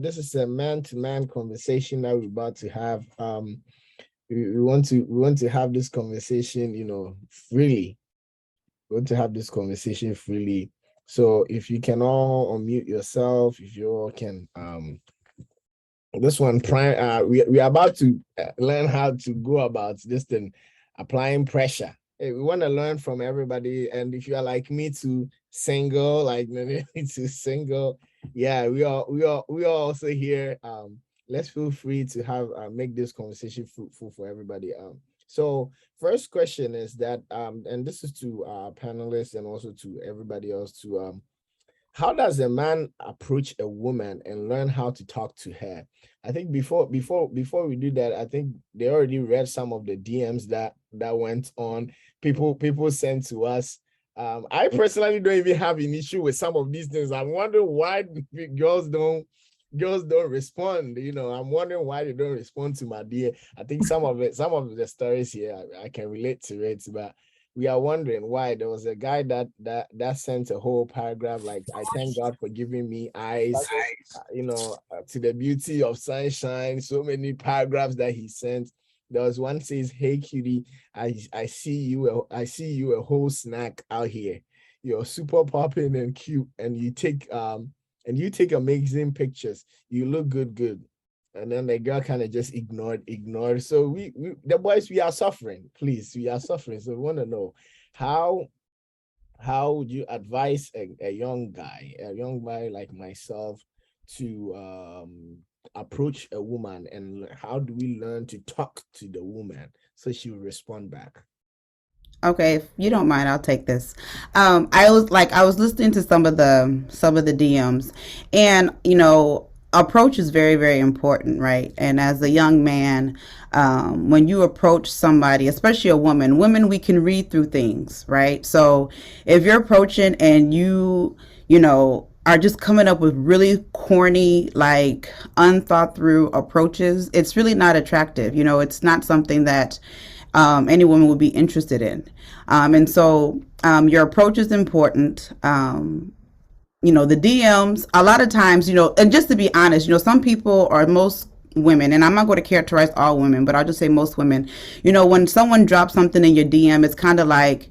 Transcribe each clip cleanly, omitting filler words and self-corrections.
This is a man-to-man conversation that we're about to have. We want to have this conversation, freely. We want to have this conversation freely. So if you can all unmute yourself, if you all can, this one prime. We are about to learn how to go about this thing, applying pressure. Hey, we want to learn from everybody, and if you are like me to single, like me to single, yeah, we are also here. Let's feel free to have make this conversation fruitful for everybody. So first question is that and this is to our panelists and also to everybody else to how does a man approach a woman and learn how to talk to her? I think before we do that, I think they already read some of the DMs that went on. People sent to us. I personally don't even have an issue with some of these things. I'm wondering why girls don't respond. I'm wondering why they don't respond to my dear. I think some of the stories here I can relate to it, but we are wondering why. There was a guy that sent a whole paragraph like, I thank God for giving me eyes, to the beauty of sunshine. So many paragraphs that he sent. There was one says, "Hey cutie, I see you a whole snack out here. You're super popping and cute, and you take amazing pictures. You look good." And then the girl kind of just ignored. So we the boys, we are suffering. Please, we are suffering. So we want to know how would you advise a young guy like myself to approach a woman, and how do we learn to talk to the woman so she will respond back? Okay, if you don't mind, I'll take this. I was listening to some of the DMs, and approach is very, very important, right? And as a young man, when you approach somebody, especially a woman, women, we can read through things, right? So if you're approaching and are just coming up with really corny, like unthought through approaches, it's really not attractive. It's not something that any woman would be interested in. And so your approach is important. The DMs, a lot of times, and just to be honest, some people or most women, and I'm not going to characterize all women, but I'll just say most women, when someone drops something in your DM, it's kind of like,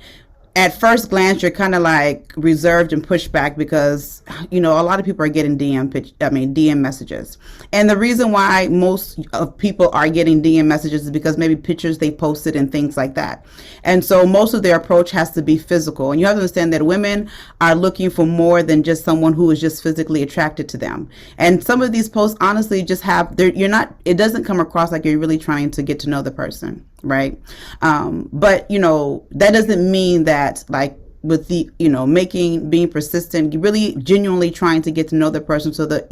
at first glance, you're kind of like reserved and pushed back because a lot of people are getting DM messages, and the reason why most of people are getting DM messages is because maybe pictures they posted and things like that, and so most of their approach has to be physical. And you have to understand that women are looking for more than just someone who is just physically attracted to them. And some of these posts, honestly, just have you're not. It doesn't come across like you're really trying to get to know the person, right? But that doesn't mean that, like, with the being persistent, really genuinely trying to get to know the person, so that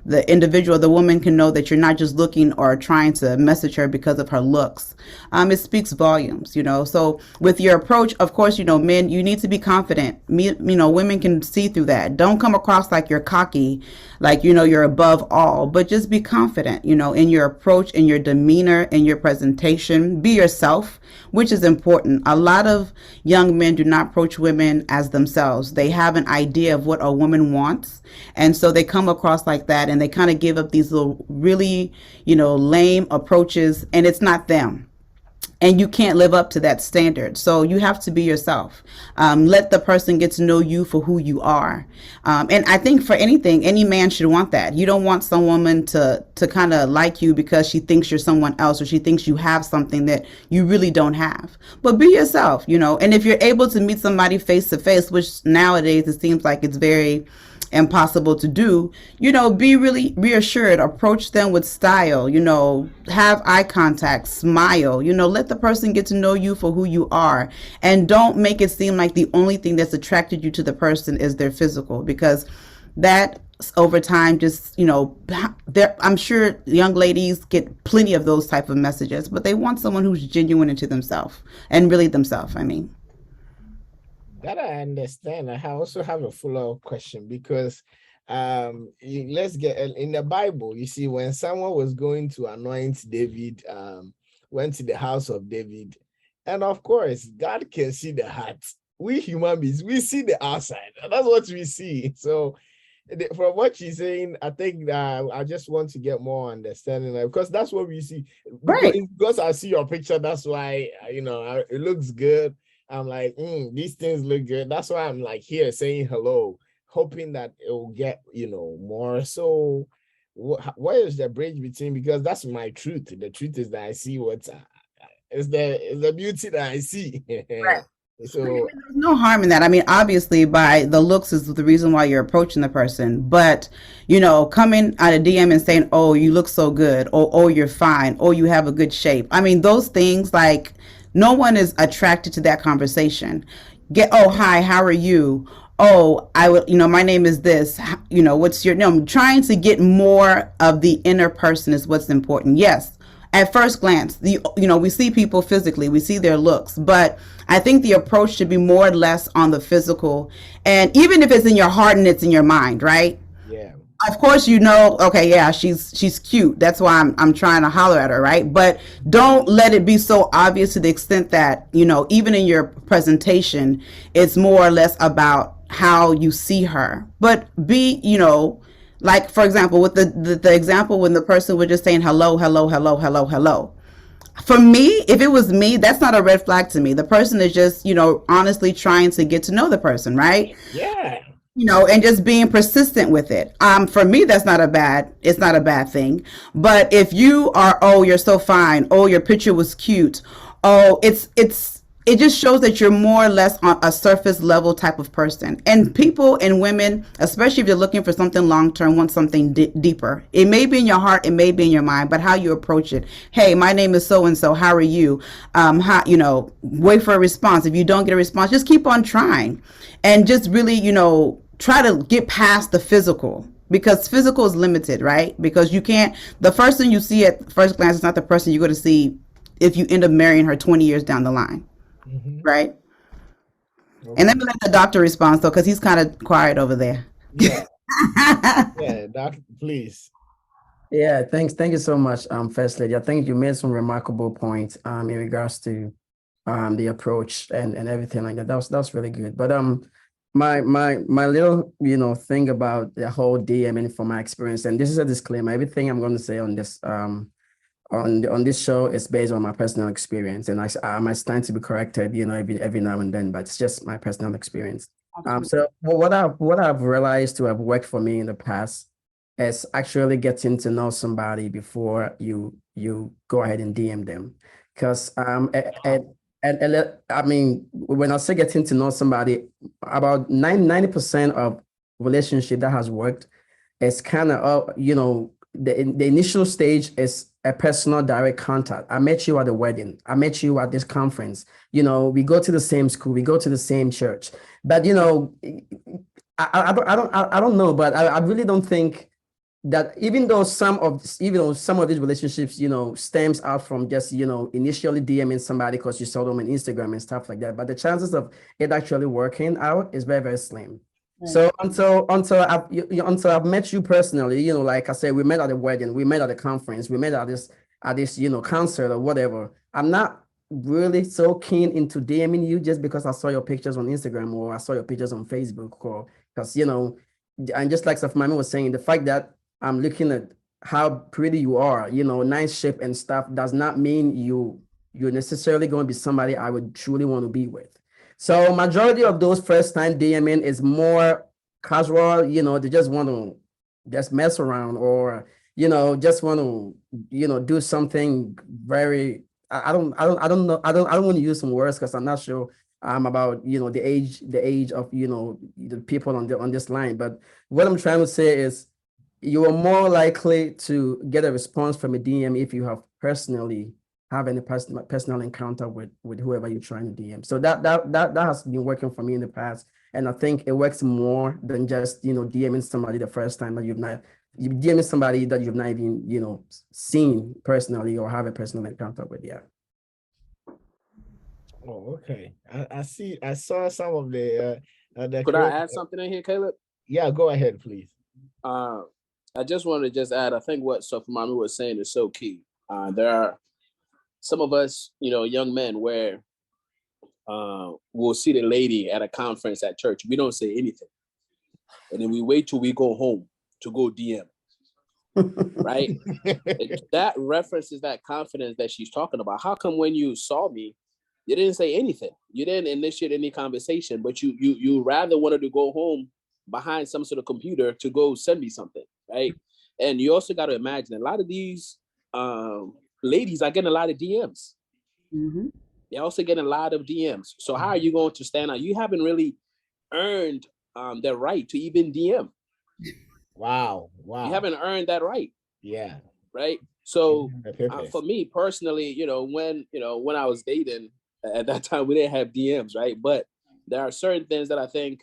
the individual, the woman, can know that you're not just looking or trying to message her because of her looks. It speaks volumes. So with your approach, of course, men, you need to be confident. Women can see through that. Don't come across like you're cocky, like you're above all, but just be confident in your approach, in your demeanor, in your presentation. Be yourself, which is important. A lot of young men do not approach women as themselves. They have an idea of what a woman wants, and so they come across like that, and they kind of give up these little really lame approaches, and it's not them, and you can't live up to that standard. So you have to be yourself. Let the person get to know you for who you are. And I think for anything, any man should want that. You don't want some woman to kind of like you because she thinks you're someone else, or she thinks you have something that you really don't have. But be yourself. And if you're able to meet somebody face to face, which nowadays it seems like it's very impossible to do, be really reassured, approach them with style, have eye contact, smile, let the person get to know you for who you are, and don't make it seem like the only thing that's attracted you to the person is their physical, because that over time just I'm sure young ladies get plenty of those type of messages, but they want someone who's genuine into themselves and really themselves. That I understand. I also have a follow-up question because let's get in the Bible. You see, when someone was going to anoint David, went to the house of David, and of course, God can see the heart. We human beings, we see the outside. That's what we see. So from what she's saying, I think that I just want to get more understanding because that's what we see. Because Right. because I see your picture, that's why it looks good. I'm like, these things look good. That's why I'm like here saying hello, hoping that it will get more. So, what is the bridge between? Because that's my truth. The truth is that I see what's is the beauty that I see. So There's no harm in that. I mean, obviously, by the looks is the reason why you're approaching the person. But, coming out of DM and saying, oh, you look so good, or oh, you're fine, or you have a good shape. I mean, those things, like, no one is attracted to that conversation. Oh, hi, how are you? Oh, I would, my name is this. What's your name? Trying to get more of the inner person is what's important. Yes, at first glance, we see people physically, we see their looks, but I think the approach should be more or less on the physical, and even if it's in your heart and it's in your mind, right? yeah, Of course, okay, yeah, she's cute. That's why I'm trying to holler at her, right? But don't let it be so obvious to the extent that even in your presentation, it's more or less about how you see her. But like for example, with the example when the person was just saying hello, hello, hello, hello, hello. For me, if it was me, that's not a red flag to me. The person is just, honestly trying to get to know the person, right? yeah. And just being persistent with it. For me, it's not a bad thing. But if you are, oh, you're so fine, oh, your picture was cute, oh, it just shows that you're more or less on a surface level type of person. And people and women, especially if you're looking for something long term, want something deeper. It may be in your heart, it may be in your mind, but how you approach it. Hey, my name is so and so. How are you? Wait for a response. If you don't get a response, just keep on trying, and just really, try to get past the physical, because physical is limited, right? Because you can't. The first thing you see at first glance is not the person you're going to see if you end up marrying her 20 years down the line. Hmm. Right. And let Okay. me let the doctor respond, though, because he's kind of quiet over there. Yeah. Yeah. Doc, please. Yeah, thank you so much, First Lady. I think you made some remarkable points in regards to the approach and everything like that. That's really good. But my little thing about the whole DMing from my experience, and this is a disclaimer. Everything I'm going to say on this on this show is based on my personal experience, and I might stand to be corrected, every now and then, but it's just my personal experience. So what I've realized to have worked for me in the past is actually getting to know somebody before you go ahead and DM them, because I mean, when I say getting to know somebody, about 90% of relationship that has worked is kind of the initial stage is a personal direct contact. I met you at the wedding. I met you at this conference. We go to the same school. We go to the same church. But I don't know. But I really don't think that even though some of these relationships stems out from just initially DMing somebody because you saw them on Instagram and stuff like that, but the chances of it actually working out is very, very slim. Right. So until I've met you personally, like I said, we met at the wedding, we met at the conference, we met at this concert or whatever. I'm not really so keen into DMing you just because I saw your pictures on Instagram or I saw your pictures on Facebook, or because and just like Safmami was saying, the fact that I'm looking at how pretty you are, nice shape and stuff, does not mean you're necessarily going to be somebody I would truly want to be with. So majority of those first time DMing is more casual, they just want to just mess around, or just want to do something very I don't know, I don't want to use some words because I'm not sure about the age of the people on this line. But what I'm trying to say is you are more likely to get a response from a DM if you have personally have any personal encounter with whoever you're trying to DM. So that has been working for me in the past, and I think it works more than just DMing somebody the first time that you DMing somebody that you've not even seen personally or have a personal encounter with. Yeah. Oh, okay. I see. I saw some of the Could I clip. add something in here, Caleb? Yeah, go ahead, please. Uh, I just wanted to just add. I think what Sofumami was saying is so key. There are some of us, young men, where we'll see the lady at a conference at church. We don't say anything. and then we wait till we go home to go DM, right? That references that confidence that she's talking about. How come when you saw me, you didn't say anything? You didn't initiate any conversation, but you rather wanted to go home behind some sort of computer to go send me something, right? And you also got to imagine a lot of these ladies are getting a lot of DMs. Mm-hmm. They're also getting a lot of DMs. So how are you going to stand out? You haven't really earned the right to even DM. Wow. You haven't earned that right. Yeah. Right. So Purpose. for me personally, when I was dating at that time, we didn't have DMs, right? But there are certain things that I think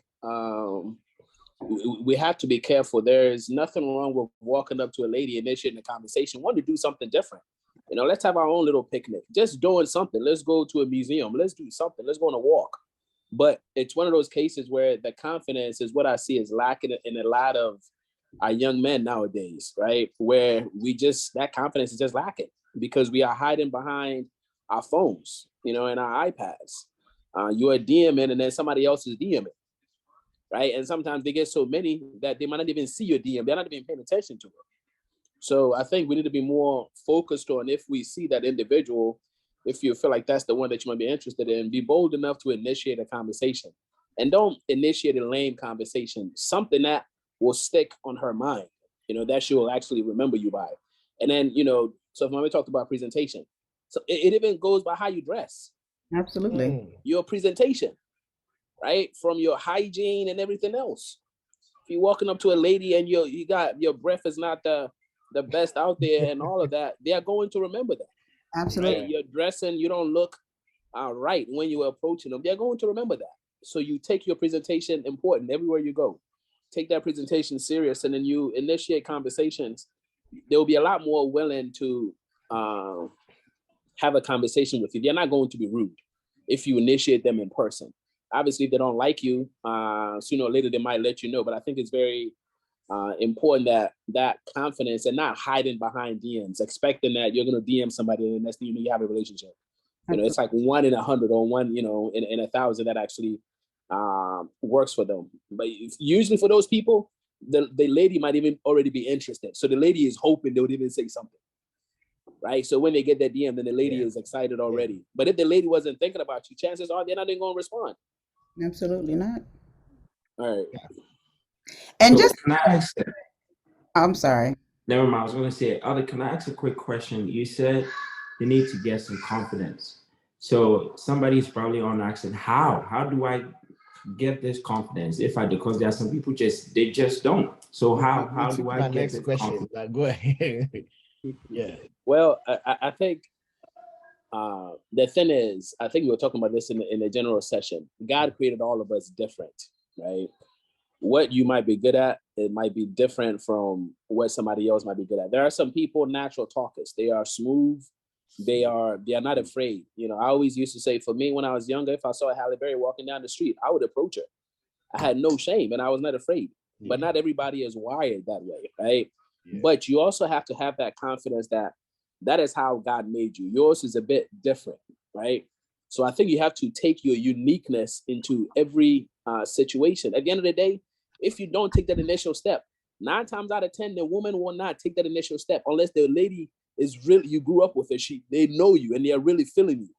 we have to be careful. There's nothing wrong with walking up to a lady, initiating a conversation, wanting to do something different. Let's have our own little picnic, just doing something. Let's go to a museum. Let's do something. Let's go on a walk. But it's one of those cases where the confidence is what I see is lacking in a lot of our young men nowadays, right? Where that confidence is just lacking because we are hiding behind our phones, and our iPads. You are DMing and then somebody else is DMing, right? And sometimes they get so many that they might not even see your DM. They're not even paying attention to it. So I think we need to be more focused on, if we see that individual, if you feel like that's the one that you might be interested in, be bold enough to initiate a conversation. And don't initiate a lame conversation, something that will stick on her mind, that she will actually remember you by. And then, so when we talked about presentation, so it even goes by how you dress. Absolutely. Your presentation, right? From your hygiene and everything else. If you're walking up to a lady and you got your breath is not the best out there and all of that, they are going to remember that. Absolutely. Right? You're dressing, you don't look right when you are approaching them. They're going to remember that. So you take your presentation important everywhere you go. Take that presentation serious, and then you initiate conversations. They'll be a lot more willing to have a conversation with you. They're not going to be rude if you initiate them in person. Obviously, if they don't like you, sooner or later they might let you know. But I think it's very important that confidence and not hiding behind DMs, expecting that you're going to DM somebody and the next thing you have a relationship. It's like 1 in 100 or 1, in 1,000 that actually works for them. But usually for those people, the lady might even already be interested. So the lady is hoping they would even say something. Right. So when they get that DM, then the lady is excited already. Yeah. But if the lady wasn't thinking about you, chances are they're not even going to respond. Absolutely not. All right. And so just can I ask that? I'm sorry. Never mind. I was going to say, can I ask a quick question? You said you need to get some confidence. So somebody's probably on asking, how do I get this confidence? Because there are some people they just don't. So how do I get this confidence? Go ahead. Yeah. Well, I think the thing is, I think we were talking about this in the general session. God created all of us different, right? What you might be good at, it might be different from what somebody else might be good at. There are some people, natural talkers. They are smooth. They are not afraid. I always used to say, for me, when I was younger, if I saw Halle Berry walking down the street, I would approach her. I had no shame and I was not afraid. Yeah. But not everybody is wired that way, right? Yeah. But you also have to have that confidence that is how God made you. Yours is a bit different, right? So I think you have to take your uniqueness into every situation. At the end of the day, if you don't take that initial step, 9 times out of 10, the woman will not take that initial step unless the lady is really, you grew up with her. They know you and they are really feeling you.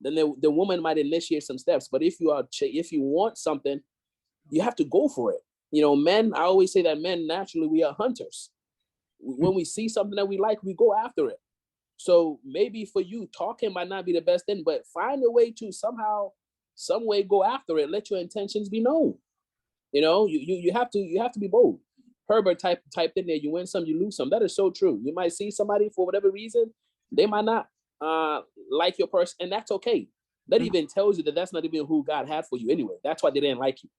Then the woman might initiate some steps. But if you want something, you have to go for it. Men, I always say that men, naturally, we are hunters. When we see something that we like, we go after it. So maybe for you, talking might not be the best thing, but find a way to somehow, some way go after it. Let your intentions be known. You have to be bold. Herbert typed in there, you win some, you lose some. That is so true. You might see somebody for whatever reason, they might not like your person, and that's okay. That even tells you that that's not even who God had for you anyway. That's why they didn't like you.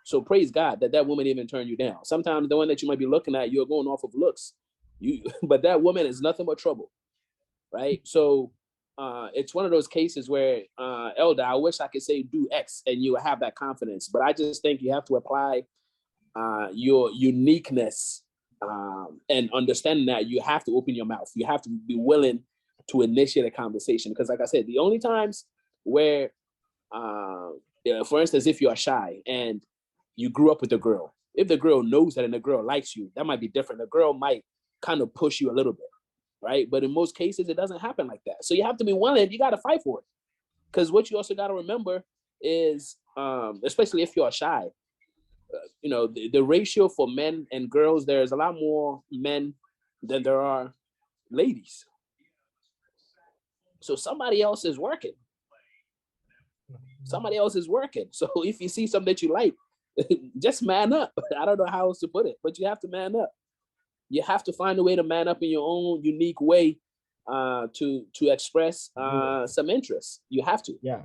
So praise God that woman even turned you down. Sometimes the one that you might be looking at, you're going off of looks. But that woman is nothing but trouble. Right. So it's one of those cases where, Elder, I wish I could say do X and you have that confidence. But I just think you have to apply your uniqueness and understanding that you have to open your mouth. You have to be willing to initiate a conversation. Because like I said, the only times where, for instance, if you are shy and you grew up with a girl If the girl knows that and the girl likes you, that might be different. The girl might kind of push you a little bit, right? But in most cases, it doesn't happen like that. So you have to be willing. You got to fight for it. Because what you also got to remember is, especially if you're shy, the ratio for men and girls, there's a lot more men than there are ladies. So somebody else is working. Somebody else is working. So if you see something that you like, just man up. I don't know how else to put it, but you have to man up. You have to find a way to man up in your own unique way to express some interest. You have to. Yeah.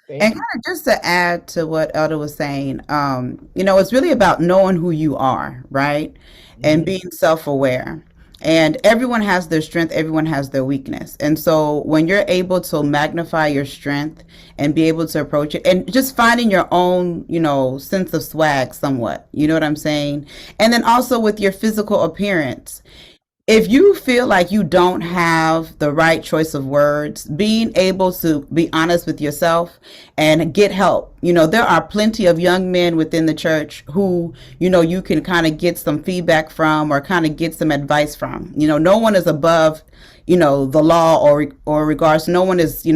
And kind of just to add to what Elder was saying, it's really about knowing who you are, right? And being self-aware. And everyone has their strength, everyone has their weakness. And so when you're able to magnify your strength and be able to approach it and just finding your own, sense of swag somewhat, you know what I'm saying? And then also with your physical appearance. If you feel like you don't have the right choice of words, being able to be honest with yourself and get help. There are plenty of young men within the church who, you can kind of get some feedback from or kind of get some advice from. No one is above, the law or regards. No one is,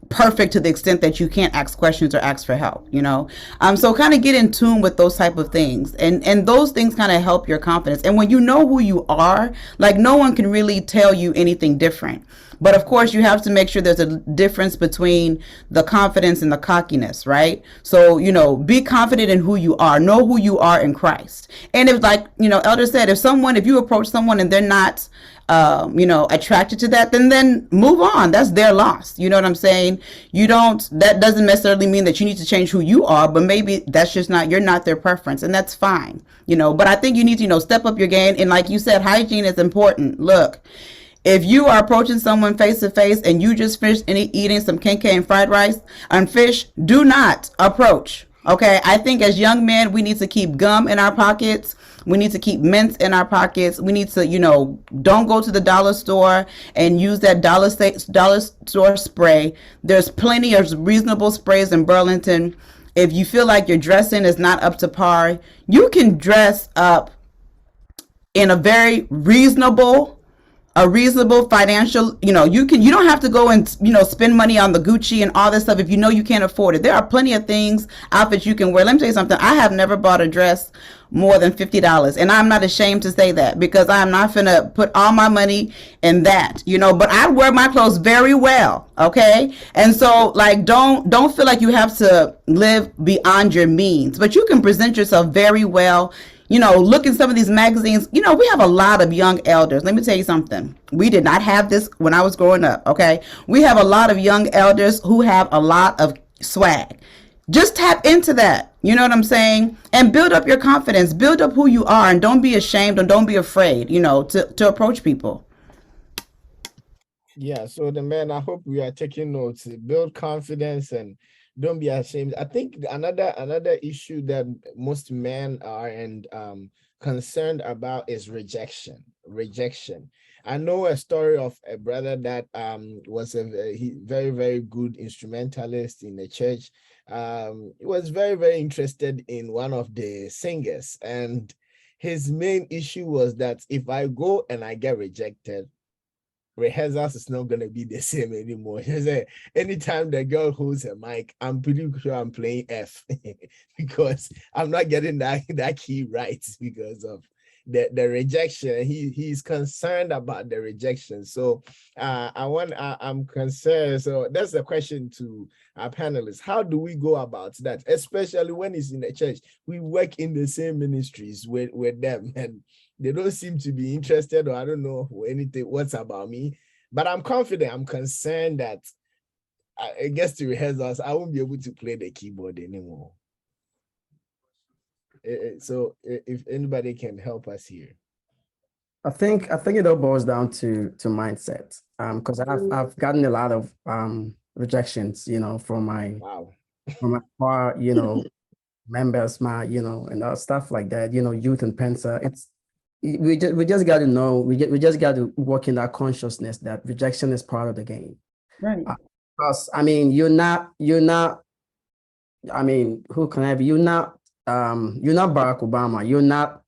perfect to the extent that you can't ask questions or ask for help, so kind of get in tune with those type of things, and those things kind of help your confidence. And when you know who you are, like, no one can really tell you anything different. But of course, you have to make sure there's a difference between the confidence and the cockiness, right? So, be confident in who you are, know who you are in Christ. And if, like, Elder said, if you approach someone and they're not attracted to that, then move on. That's their loss. You know what I'm saying? That doesn't necessarily mean that you need to change who you are, but maybe that's just you're not their preference, and that's fine. But I think you need to, step up your game. And like you said, hygiene is important. Look, if you are approaching someone face to face and you just finished eating some kenke and fried rice and fish, do not approach. Okay, I think as young men, we need to keep gum in our pockets. We need to keep mints in our pockets. We need to, don't go to the dollar store and use that dollar store spray. There's plenty of reasonable sprays in Burlington. If you feel like your dressing is not up to par, you can dress up in a very reasonable financial, you don't have to go and, spend money on the Gucci and all this stuff if you can't afford it. There are plenty of outfits you can wear. Let me tell you something. I have never bought a dress more than $50. And I'm not ashamed to say that, because I'm not gonna put all my money in that, but I wear my clothes very well. Okay. And so, like, don't feel like you have to live beyond your means, but you can present yourself very well. Look in some of these magazines. We have a lot of young elders. Let me tell you something. We did not have this when I was growing up, okay? We have a lot of young elders who have a lot of swag. Just tap into that. You know what I'm saying? And build up your confidence. Build up who you are, and don't be ashamed and don't be afraid, to approach people. Yeah, so the men, I hope we are taking notes. Build confidence and don't be ashamed. I think another issue that most men are concerned about is rejection. I know a story of a brother that was a very, very good instrumentalist in the church. He was very, very interested in one of the singers, and his main issue was that if I go and I get rejected, rehearsals is not going to be the same anymore. Anytime the girl holds a mic, I'm pretty sure I'm playing F because I'm not getting that key right because of the rejection. He's concerned about the rejection. So I'm concerned. So that's the question to our panelists. How do we go about that? Especially when it's in the church. We work in the same ministries with them, and they don't seem to be interested, or I don't know what's about me, but I'm confident. I'm concerned that I guess to rehearsals, I won't be able to play the keyboard anymore. So if anybody can help us here. I think it all boils down to mindset. Because I've gotten a lot of rejections, from my members, and stuff like that, youth and Pensa. We just got to know, we just got to work in that consciousness that rejection is part of the game. Right. Because you're not I mean, who can I be? You're not Barack Obama. You're not.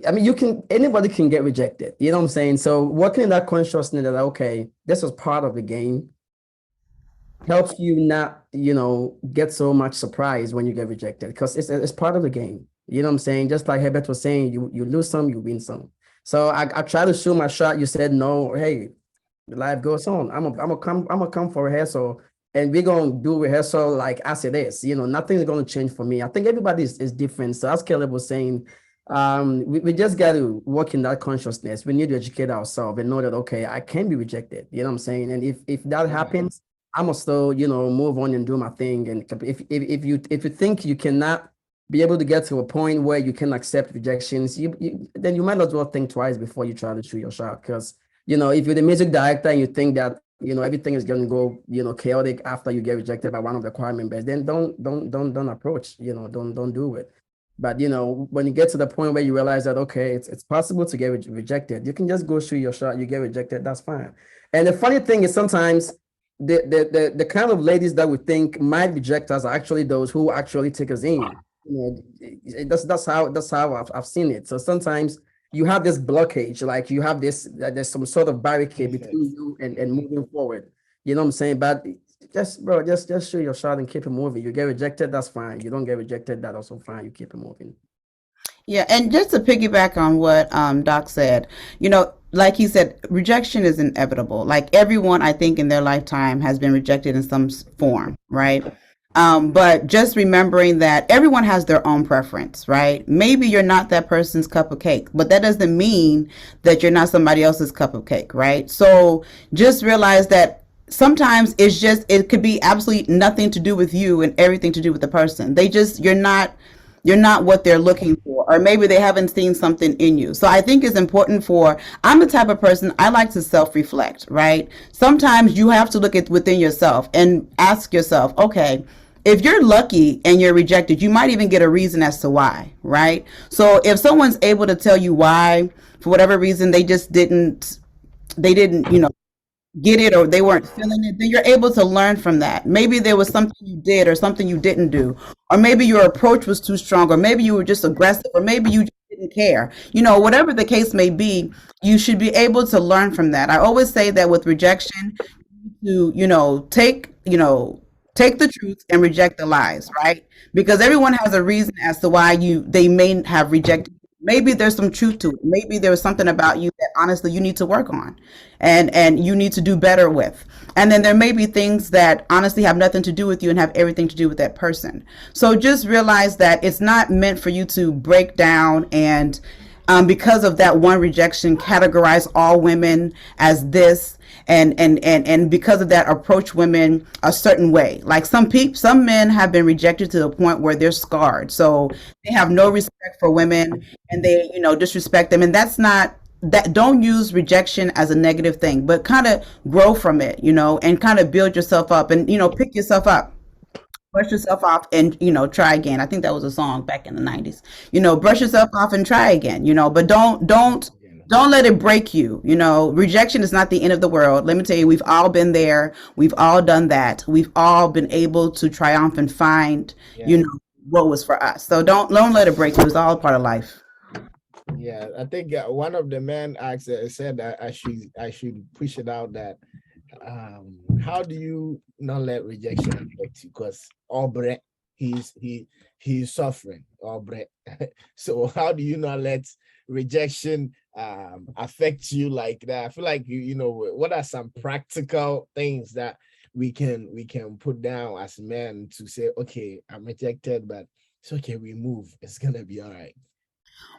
I mean, anybody can get rejected. You know what I'm saying? So working in that consciousness that, okay, this was part of the game, helps you not, get so much surprise when you get rejected, because it's part of the game. You know what I'm saying? Just like Herbert was saying, you lose some, you win some. So I try to shoot my shot. You said no. Hey, life goes on. I'm gonna come for rehearsal, and we're gonna do rehearsal like as it is. Nothing's gonna change for me. I think everybody is different. So as Caleb was saying, we just got to work in that consciousness. We need to educate ourselves and know that, okay, I can be rejected. You know what I'm saying? And if that happens, I must still, move on and do my thing. And if you think you cannot be able to get to a point where you can accept rejections, then you might as well think twice before you try to shoot your shot. Because if you're the music director and you think that everything is going to go chaotic after you get rejected by one of the choir members, then don't approach. Don't do it. But when you get to the point where you realize that, okay, it's possible to get rejected, you can just go shoot your shot. You get rejected, that's fine. And the funny thing is, sometimes the kind of ladies that we think might reject us are actually those who actually take us in. That's how I've seen it. So sometimes you have this blockage, like you have there's some sort of barricade between you and moving forward. You know what I'm saying? But just shoot your shot and keep it moving. You get rejected, that's fine. You don't get rejected, that's also fine. You keep it moving. Yeah, and just to piggyback on what Doc said, like he said, rejection is inevitable. Like everyone, I think, in their lifetime has been rejected in some form, right? But just remembering that everyone has their own preference, right? Maybe you're not that person's cup of cake, but that doesn't mean that you're not somebody else's cup of cake, right? So just realize that sometimes it could be absolutely nothing to do with you and everything to do with the person. You're not what they're looking for, or maybe they haven't seen something in you. So I think it's important I'm the type of person, I like to self-reflect, right? Sometimes you have to look at within yourself and ask yourself, okay, if you're lucky and you're rejected, you might even get a reason as to why, right? So if someone's able to tell you why, for whatever reason, they didn't, get it, or they weren't feeling it, then you're able to learn from that. Maybe there was something you did or something you didn't do, or maybe your approach was too strong, or maybe you were just aggressive, or maybe you just didn't care. Whatever the case may be, you should be able to learn from that. I always say that with rejection, take the truth and reject the lies, right? Because everyone has a reason as to why they may have rejected. Maybe there's some truth to it. Maybe there was something about you that honestly you need to work on and you need to do better with. And then there may be things that honestly have nothing to do with you and have everything to do with that person. So just realize that it's not meant for you to break down and because of that one rejection, categorize all women as this, and because of that, approach women a certain way. Like some men have been rejected to the point where they're scarred, so they have no respect for women, and they disrespect them. And that's not that. Don't use rejection as a negative thing, but kind of grow from it, and kind of build yourself up, and pick yourself up. Brush yourself off and try again. I think that was a song back in the 90s. Brush yourself off and try again. But don't let it break you. Rejection is not the end of the world. Let me tell you, we've all been there. We've all done that. We've all been able to triumph and find what was for us. So don't let it break you. It's all part of life. Yeah, I think one of the men said that I should push it out that how do you not let rejection affect you? Because Aubrey, he's suffering, Aubrey. So how do you not let rejection affect you like that? I feel like what are some practical things that we can put down as men to say, okay, I'm rejected, but it's okay, we move, it's gonna be all right.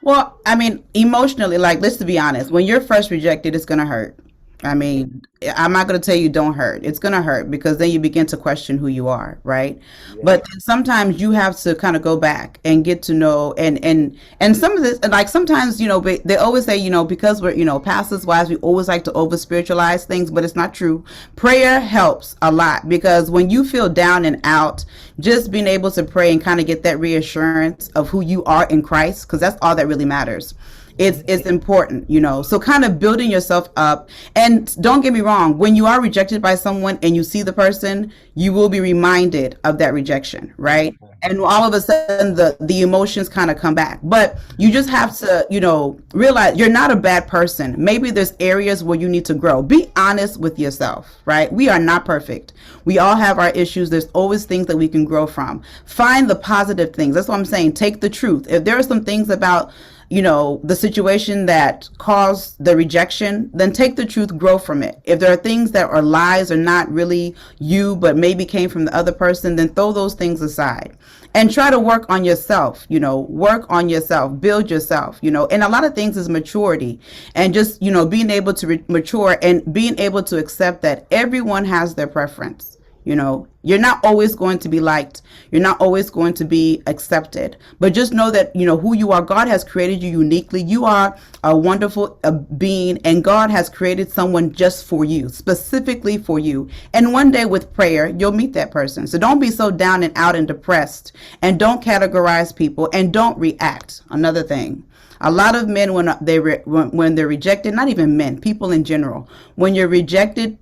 Well, I mean, emotionally, like, let's be honest, when you're first rejected, it's gonna hurt. I mean, I'm not going to tell you don't hurt. It's going to hurt because then you begin to question who you are, right? Yeah. But then sometimes you have to kind of go back and get to know and some of this, like sometimes, they always say, because we're, pastors wise, we always like to over spiritualize things, but it's not true. Prayer helps a lot because when you feel down and out, just being able to pray and kind of get that reassurance of who you are in Christ, because that's all that really matters. It's important, you know. So kind of building yourself up. And don't get me wrong, when you are rejected by someone and you see the person, you will be reminded of that rejection, right? And all of a sudden the emotions kind of come back. But you just have to, you know, realize you're not a bad person. Maybe there's areas where you need to grow. Be honest with yourself, right? We are not perfect. We all have our issues. There's always things that we can grow from. Find the positive things. That's what I'm saying. Take the truth. If there are some things about, you know, the situation that caused the rejection, then take the truth, grow from it. If there are things that are lies or not really you, but maybe came from the other person, then throw those things aside and try to work on yourself, you know, work on yourself, build yourself, you know, and a lot of things is maturity and just, you know, being able to mature and being able to accept that everyone has their preference. You know, you're not always going to be liked. You're not always going to be accepted. But just know that, you know, who you are. God has created you uniquely. You are a wonderful being, and God has created someone just for you, specifically for you. And one day with prayer, you'll meet that person. So don't be so down and out and depressed, and don't categorize people, and don't react. Another thing. A lot of men, when they're rejected, not even men, people in general, when you're rejected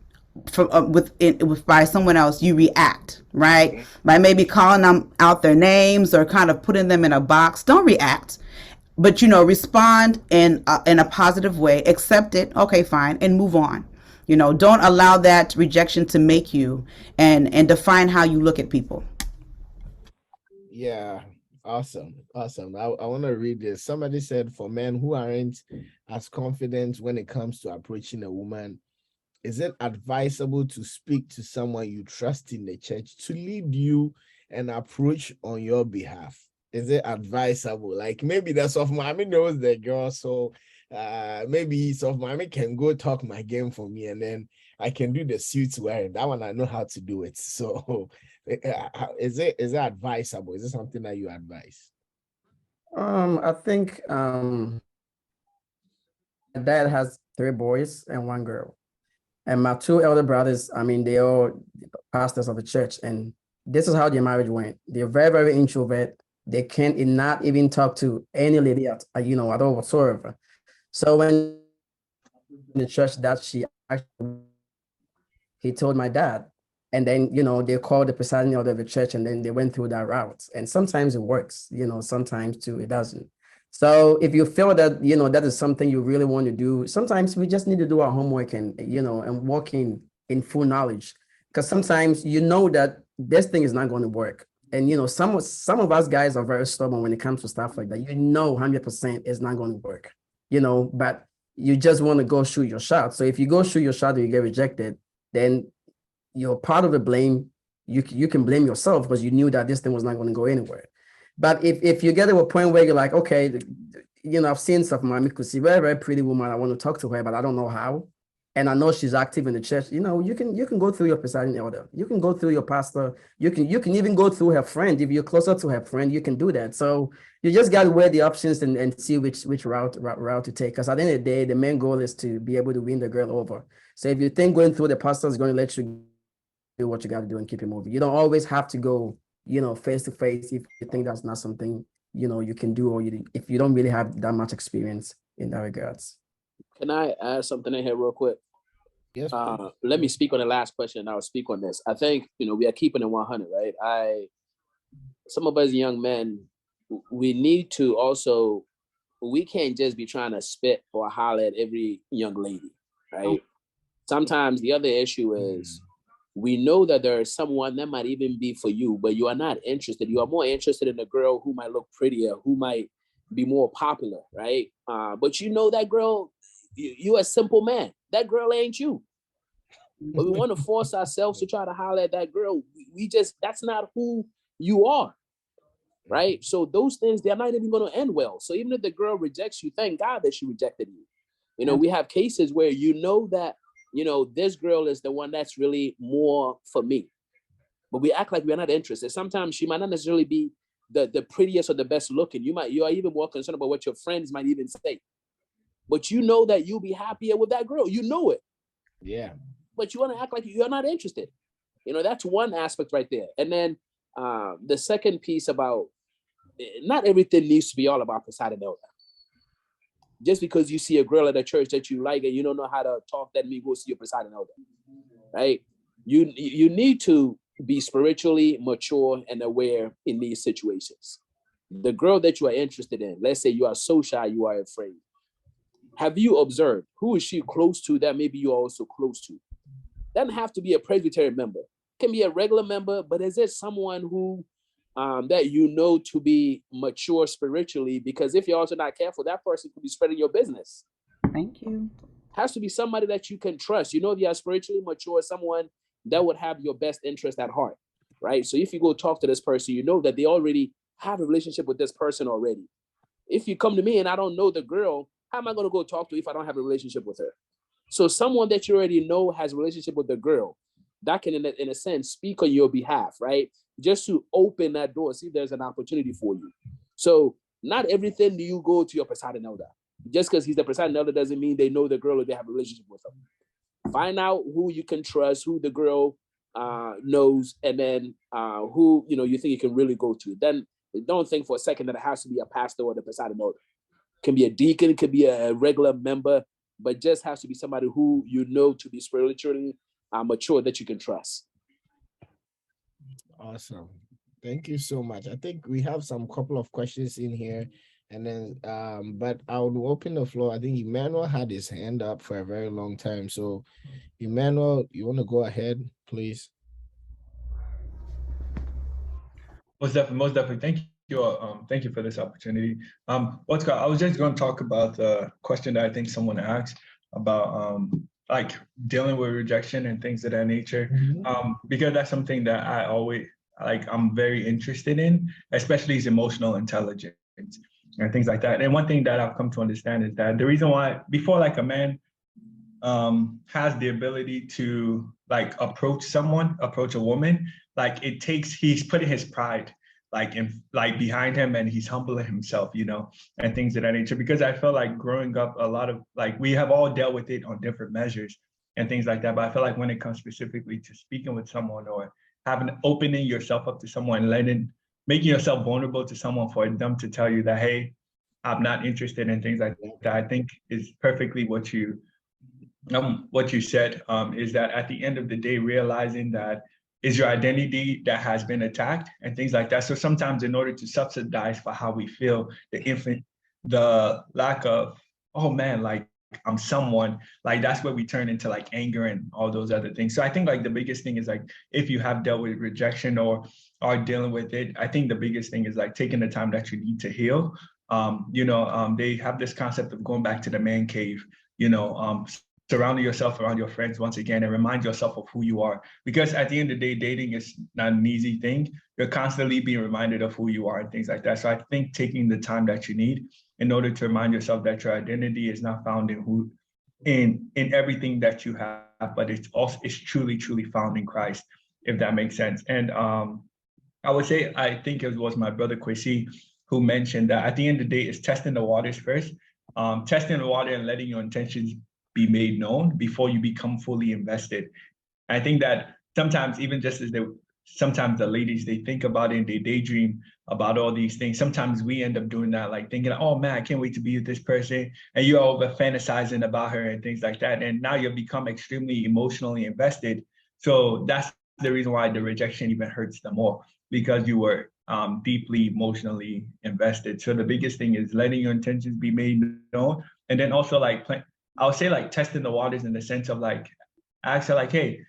by someone else, you react, right? By maybe calling them out their names or kind of putting them in a box. Don't react, but, you know, respond in a positive way, accept it, okay, fine, and move on. You know, don't allow that rejection to make you and define how you look at people. Yeah, awesome. Awesome. I want to read this. Somebody said, for men who aren't as confident when it comes to approaching a woman, is it advisable to speak to someone you trust in the church to lead you and approach on your behalf? Is it advisable? Like maybe the soft mommy knows the girl, so maybe soft mommy can go talk my game for me, and then I can do the suits wearing. That one I know how to do it. So is it advisable? Is it something that you advise? I think my dad has 3 boys and 1 girl. And my 2 elder brothers, I mean, they are pastors of the church. And this is how their marriage went. They're very, very introvert. They can't not even talk to any lady at, you know, at all whatsoever. So when in the church that she actually, he told my dad. And then, you know, they called the presiding elder of the church, and then they went through that route. And sometimes it works, you know, sometimes too, it doesn't. So if you feel that, you know, that is something you really want to do, sometimes we just need to do our homework and, you know, and walk in full knowledge. Because sometimes you know that this thing is not going to work. And, you know, some of us guys are very stubborn when it comes to stuff like that. You know, 100% is not going to work, you know, but you just want to go shoot your shot. So if you go shoot your shot and you get rejected, then you're part of the blame. You can blame yourself because you knew that this thing was not going to go anywhere. But if you get to a point where you're like, okay, you know, I've seen stuff, mommy could see very, very pretty woman. I want to talk to her, but I don't know how. And I know she's active in the church. You know, you can go through your presiding elder. You can go through your pastor. You can even go through her friend. If you're closer to her friend, you can do that. So you just got to weigh the options and see which route to take. Because at the end of the day, the main goal is to be able to win the girl over. So if you think going through the pastor is going to let you do what you got to do and keep it moving, you don't always have to go, you know, face to face if you think that's not something, you know, you can do, or if you don't really have that much experience in that regards. Can I add something in here real quick? Yes. Let me speak on the last question, and I'll speak on this. I think, you know, we are keeping it 100, right? Some of us young men, we need to also, we can't just be trying to spit or holler at every young lady, right? Sometimes the other issue is we know that there is someone that might even be for you, but you are not interested. You are more interested in a girl who might look prettier, who might be more popular, right? But you know that girl, you a simple man. That girl ain't you. But we want to force ourselves to try to holler at that girl. We just, that's not who you are, right? So those things, they're not even going to end well. So even if the girl rejects you, thank God that she rejected you. You know, we have cases where you know that, you know, this girl is the one that's really more for me. But we act like we're not interested. Sometimes she might not necessarily be the prettiest or the best looking. You are even more concerned about what your friends might even say. But you know that you'll be happier with that girl. You know it. Yeah. But you want to act like you're not interested. You know, that's one aspect right there. And then the second piece about not everything needs to be all about presiding elder. Just because you see a girl at a church that you like and you don't know how to talk, that means go see your presiding elder, right? You need to be spiritually mature and aware in these situations. The girl that you are interested in, let's say you are so shy, you are afraid. Have you observed who is she close to that maybe you're also close to? Doesn't have to be a Presbyterian member. Can be a regular member, but is there someone who that you know to be mature spiritually? Because if you're also not careful, that person could be spreading your business. Thank you. Has to be somebody that you can trust. You know, they are spiritually mature, someone that would have your best interest at heart, right? So if you go talk to this person, you know that they already have a relationship with this person already. If you come to me and I don't know the girl, how am I going to go talk to if I don't have a relationship with her? So someone that you already know has a relationship with the girl, that can, in a sense, speak on your behalf, right? Just to open that door, see if there's an opportunity for you. So not everything do you go to your presiding elder. Just because he's the presiding elder doesn't mean they know the girl or they have a relationship with her. Find out who you can trust, who the girl knows, and then who you think you can really go to. Then don't think for a second that it has to be a pastor or the presiding elder. It can be a deacon, it could be a regular member, but just has to be somebody who you know to be spiritually mature that you can trust. Awesome. Thank you so much. I think we have some couple of questions in here, and then but I would open the floor. I think Emmanuel had his hand up for a very long time. So Emmanuel, you want to go ahead, please? Most definitely. Thank you for this opportunity. Oscar, I was just going to talk about the question that I think someone asked about like dealing with rejection and things of that nature, because that's something that I always I'm very interested in, especially is emotional intelligence and things like that. And one thing that I've come to understand is that the reason why before a man has the ability to approach a woman, he's putting his pride behind him, and he's humbling himself, and things of that nature. Because I feel like growing up, a lot of we have all dealt with it on different measures and things like that. But I feel like when it comes specifically to speaking with someone or opening yourself up to someone, making yourself vulnerable to someone for them to tell you that, hey, I'm not interested in things like that, I think is perfectly what you said, is that at the end of the day, realizing that is your identity that has been attacked and things like that. So sometimes in order to subsidize for how we feel, the lack of, oh man, I'm someone, that's where we turn into anger and all those other things. So I think the biggest thing is if you have dealt with rejection or are dealing with it, I think the biggest thing is taking the time that you need to heal. They have this concept of going back to the man cave, surrounding yourself around your friends once again, and remind yourself of who you are. Because at the end of the day, dating is not an easy thing. You're constantly being reminded of who you are and things like that. So I think taking the time that you need in order to remind yourself that your identity is not found in everything that you have, but it's truly found in Christ, if that makes sense. And I would say, I think it was my brother Kwesi who mentioned that at the end of the day, it's testing the waters first. Testing the water and letting your intentions be made known before you become fully invested. I think that sometimes, even just as sometimes the ladies, they think about it and they daydream about all these things. Sometimes we end up doing that, thinking, oh man, I can't wait to be with this person. And you're over fantasizing about her and things like that. And now you've become extremely emotionally invested. So that's the reason why the rejection even hurts them more, because you were deeply emotionally invested. So the biggest thing is letting your intentions be made known. And then also I would say testing the waters in the sense of ask her hey,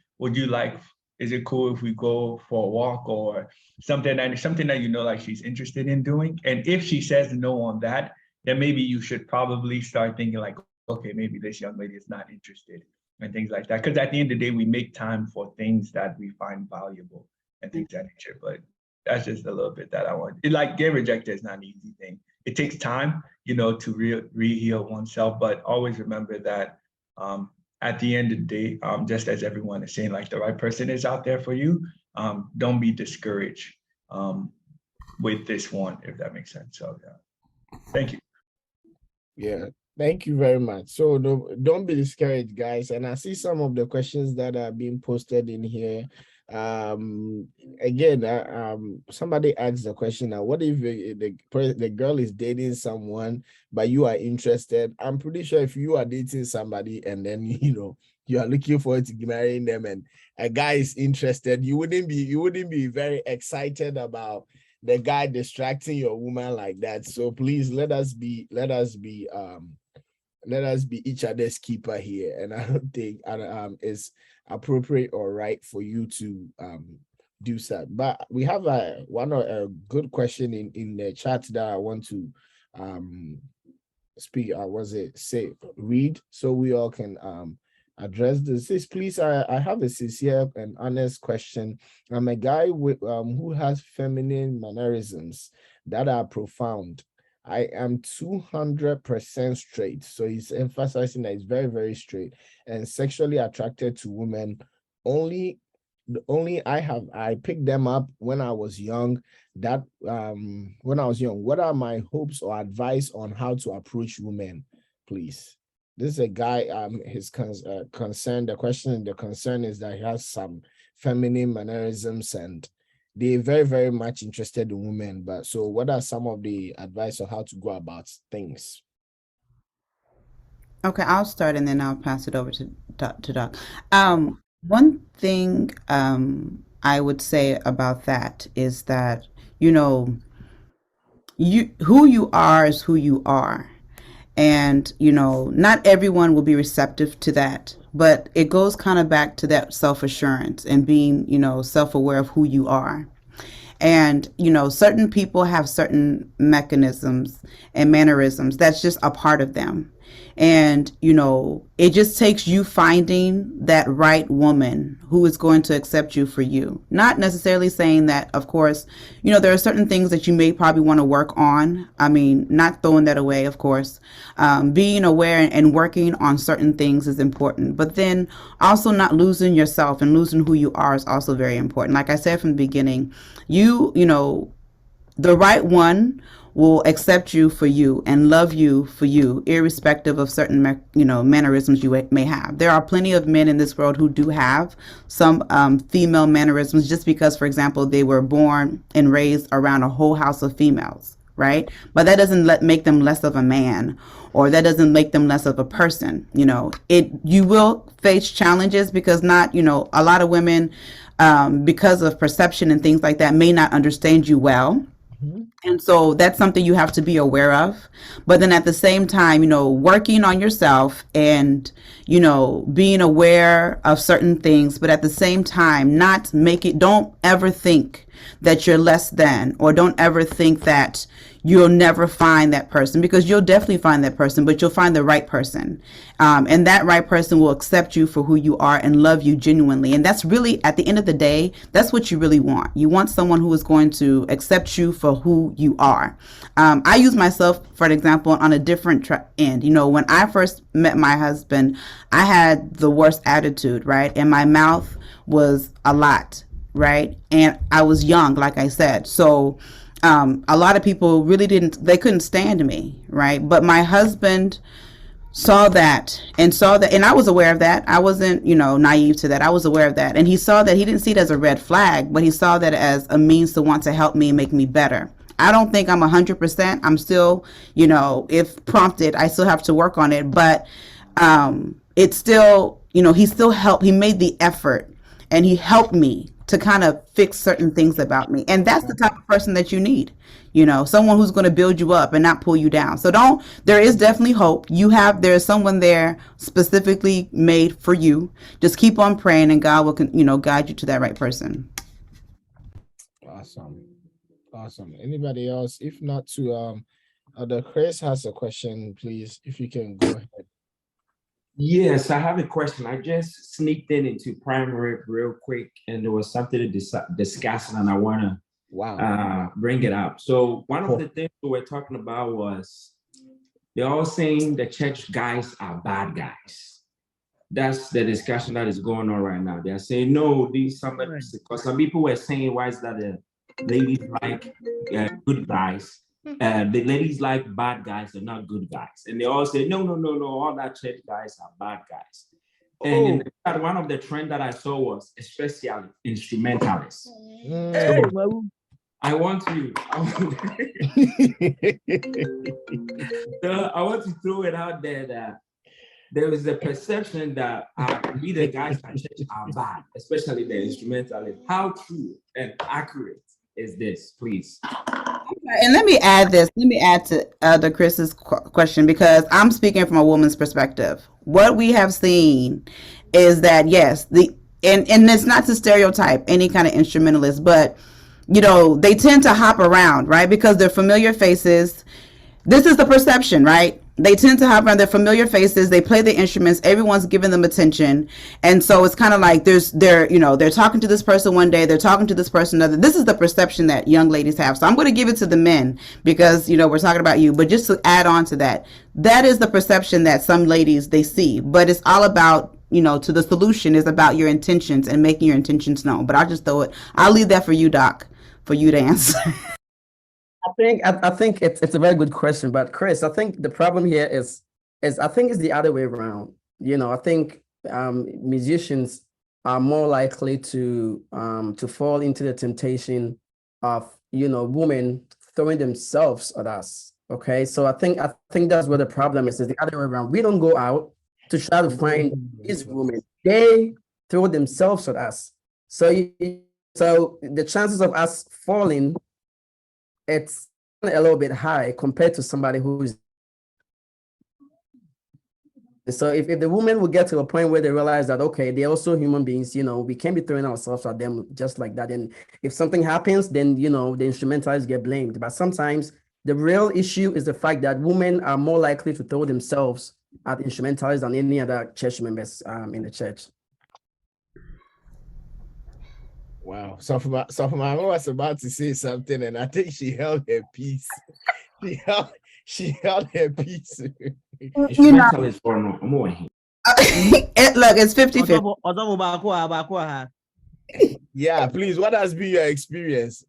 is it cool if we go for a walk or something that she's interested in doing? And if she says no on that, then maybe you should probably start thinking okay, maybe this young lady is not interested and things like that. Because at the end of the day, we make time for things that we find valuable and things of that nature. But that's just a little bit that I want. Getting rejected is not an easy thing. It takes time, to re-heal oneself. But always remember that at the end of the day, just as everyone is saying, the right person is out there for you. Don't be discouraged with this one, if that makes sense. So yeah, thank you. Yeah, thank you very much. So don't be discouraged, guys. And I see some of the questions that are being posted in here. Again, somebody asked the question now, what if the girl is dating someone but you are interested? I'm pretty sure if you are dating somebody and then you are looking forward to marrying them and a guy is interested, you wouldn't be very excited about the guy distracting your woman like that. So please let us be each other's keeper here. And I don't think it's appropriate or right for you to do that. But we have a good question in the chat that I want to speak. Read so we all can address this. Please, I have a sincere and honest question. I'm a guy with who has feminine mannerisms that are profound. I am 200% straight. So he's emphasizing that he's very, very straight and sexually attracted to women. Only I picked them up when I was young. What are my hopes or advice on how to approach women, please? This is a guy, his concern, the concern is that he has some feminine mannerisms and they're very, very much interested in women. But so what are some of the advice on how to go about things? Okay, I'll start and then I'll pass it over to Doc. One thing I would say about that is that, you know, who you are is who you are. And, not everyone will be receptive to that, but it goes kind of back to that self assurance and being, self aware of who you are. And, certain people have certain mechanisms and mannerisms. That's just a part of them. And, it just takes you finding that right woman who is going to accept you for you. Not necessarily saying that, of course, there are certain things that you may probably want to work on. I mean, not throwing that away, of course. Being aware and working on certain things is important. But then also not losing yourself and losing who you are is also very important. Like I said from the beginning, the right one will accept you for you and love you for you, irrespective of certain, mannerisms you may have. There are plenty of men in this world who do have some female mannerisms just because, for example, they were born and raised around a whole house of females, right? But that doesn't make them less of a man, or that doesn't make them less of a person. You will face challenges because a lot of women, because of perception and things like that, may not understand you well. And so that's something you have to be aware of. But then at the same time, working on yourself and, being aware of certain things, but at the same time, don't ever think that you're less than, or don't ever think that you'll never find that person, because you'll definitely find that person, but you'll find the right person. And that right person will accept you for who you are and love you genuinely. And that's really, at the end of the day, that's what you really want. You want someone who is going to accept you for who you are. I use myself, for an example, on a different end. When I first met my husband, I had the worst attitude, right? And my mouth was a lot, right? And I was young, like I said. So a lot of people really couldn't stand me, right? But my husband saw that, and I was aware of that. I wasn't, naive to that. I was aware of that. And he saw that. He didn't see it as a red flag, but he saw that as a means to want to help me and make me better. I don't think I'm 100%. I'm still, if prompted, I still have to work on it, but it's still, he still helped. He made the effort and he helped me to kind of fix certain things about me. And that's the type of person that you need, someone who's going to build you up and not pull you down. So there is definitely hope. There's someone there specifically made for you. Just keep on praying and God will, guide you to that right person. Awesome. Anybody else? If not to, the Chris has a question, please, if you can go ahead. Yes, I have a question. I just sneaked into primary real quick, and there was something to discuss, and I want to bring it up. So one of the things we were talking about was they're all saying the church guys are bad guys. That's the discussion that is going on right now. They're saying no, because some people were saying, why is that the ladies like good guys? The ladies like bad guys are not good guys, and they all say no, all that church guys are bad guys. And in the chat, one of the trends that I saw was especially instrumentalists. Mm. So I want to to throw it out there that there is a perception that we the guys at church are bad, especially the instrumentalists. How true and accurate is this, please? And let me add this. Let me add to the Chris's question, because I'm speaking from a woman's perspective. What we have seen is that yes, and it's not to stereotype any kind of instrumentalist, but they tend to hop around, right? Because they're familiar faces. This is the perception, right? They tend to hop around, their familiar faces. They play the instruments. Everyone's giving them attention, and so it's kind of like they're talking to this person one day, they're talking to this person another. This is the perception that young ladies have. So I'm going to give it to the men because we're talking about you. But just to add on to that, that is the perception that some ladies they see. But it's all about to the solution is about your intentions and making your intentions known. But I'll leave that for you, Doc, for you to answer. I think it's a very good question, but Chris, I think the problem here is I think it's the other way around. I think musicians are more likely to fall into the temptation of women throwing themselves at us. Okay, so I think that's where the problem is the other way around. We don't go out to try to find these women; they throw themselves at us. So the chances of us falling, it's a little bit high compared to somebody who's. So if the woman will get to a point where they realize that, okay, they're also human beings, we can't be throwing ourselves at them just like that. And if something happens, then, the instrumentalists get blamed. But sometimes the real issue is the fact that women are more likely to throw themselves at instrumentalists than any other church members in the church. Wow. So I was about to say something, and I think she held her peace. She held her peace. Look, it's 50-50. Yeah, please. What has been your experience?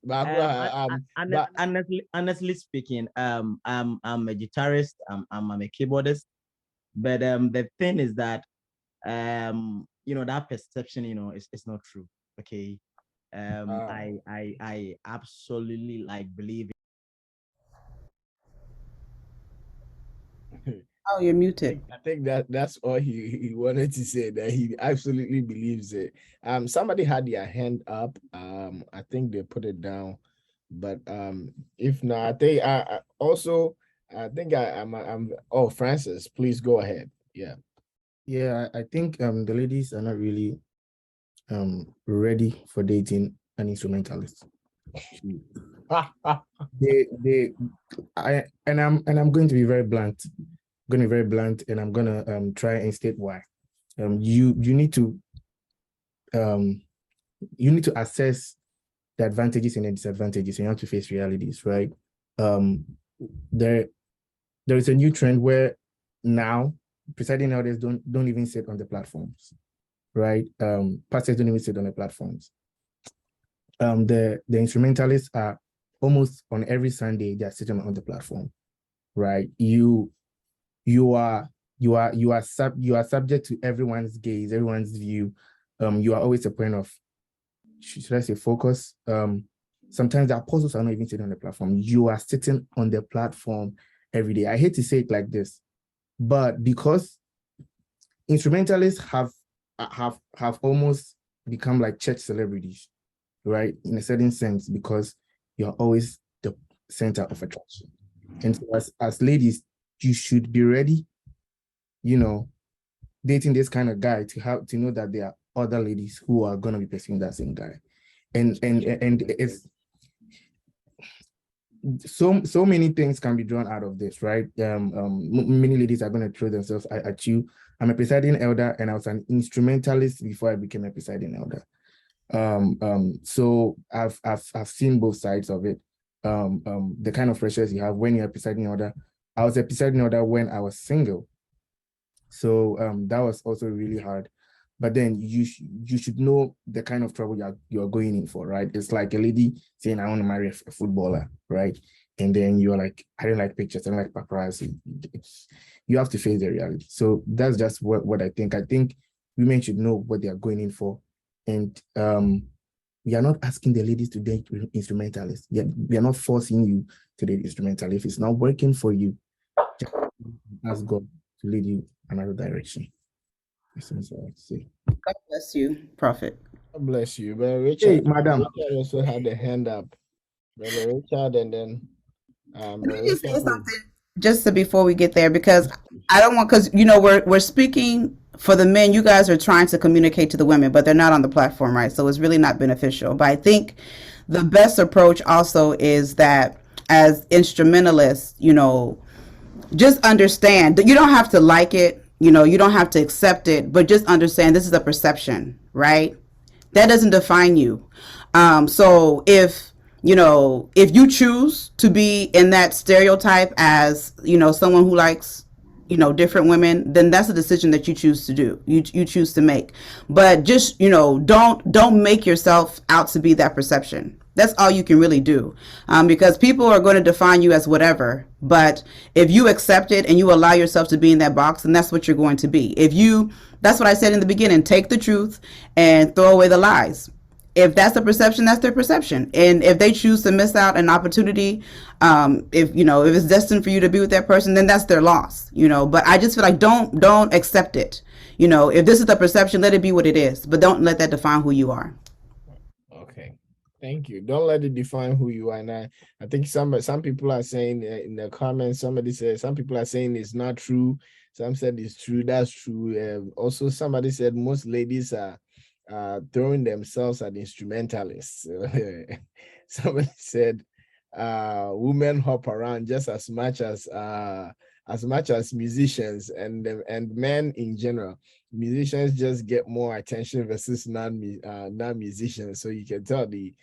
Honestly speaking, I'm a guitarist. I'm a keyboardist. But the thing is that that perception, it's not true. Okay. I absolutely believe. Oh, you're muted. I think that's all he wanted to say, that he absolutely believes it. Somebody had their hand up. I think they put it down, but if not, I'm Francis, please go ahead. Yeah, I think the ladies are not really ready for dating an instrumentalist. I'm going to be very blunt. And I'm gonna try and state why. You need to assess the advantages and the disadvantages, and you have to face realities, right? There is a new trend where now presiding elders don't even sit on the platforms, right? Pastors don't even sit on the platforms. The instrumentalists are almost on every Sunday, they're sitting on the platform, right? You are subject to everyone's gaze, everyone's view. You are always a point of, should I say, focus. Sometimes the apostles are not even sitting on the platform. You are sitting on the platform every day. I hate to say it like this, but because instrumentalists have almost become like church celebrities, right? In a certain sense, because you're always the center of attraction. And so as ladies, you should be ready, dating this kind of guy to know that there are other ladies who are going to be pursuing that same guy. And it's so many things can be drawn out of this, right? Many ladies are going to throw themselves at you. I'm a presiding elder, and I was an instrumentalist before I became a presiding elder. So I've seen both sides of it. The kind of pressures you have when you're a presiding elder. I was a presiding elder when I was single, so that was also really hard. But then you should know the kind of trouble you're going in for, right? It's like a lady saying, I want to marry a footballer, right? And then you're like, I don't like pictures, I don't like paparazzi. You have to face the reality. So that's just what I think. I think women should know what they are going in for. And we are not asking the ladies to date instrumentalists. We are not forcing you to date instrumental. If it's not working for you, just ask God to lead you another direction. That's what I would say. God bless you, Prophet. God bless you. Brother Richard, Hey, madam. Richard also had a hand up. Brother Richard, and then Let Brother me just say Richard. something just before we get there, because I don't want, because we're speaking for the men. You guys are trying to communicate to the women, but they're not on the platform, right? So it's really not beneficial. But I think the best approach also is that as instrumentalists, just understand that you don't have to like it, you don't have to accept it, but just understand this is a perception, right? That doesn't define you. So if you choose to be in that stereotype as, someone who likes, different women, then that's a decision that you choose to do. You choose to make. But just, don't make yourself out to be that perception. That's all you can really do, because people are going to define you as whatever. But if you accept it and you allow yourself to be in that box, then that's what you're going to be. That's what I said in the beginning, take the truth and throw away the lies. If that's the perception, that's their perception. And if they choose to miss out an opportunity, if it's destined for you to be with that person, then that's their loss, But I just feel like don't accept it. If this is the perception, let it be what it is, but don't let that define who you are. Okay. Thank you. Don't let it define who you are. And I think some people are saying in the comments, somebody said some people are saying it's not true. Some said it's true. That's true. Also, somebody said most ladies are throwing themselves at instrumentalists. Somebody said women hop around just as much as musicians and men in general. Musicians just get more attention versus non-musicians. So you can tell the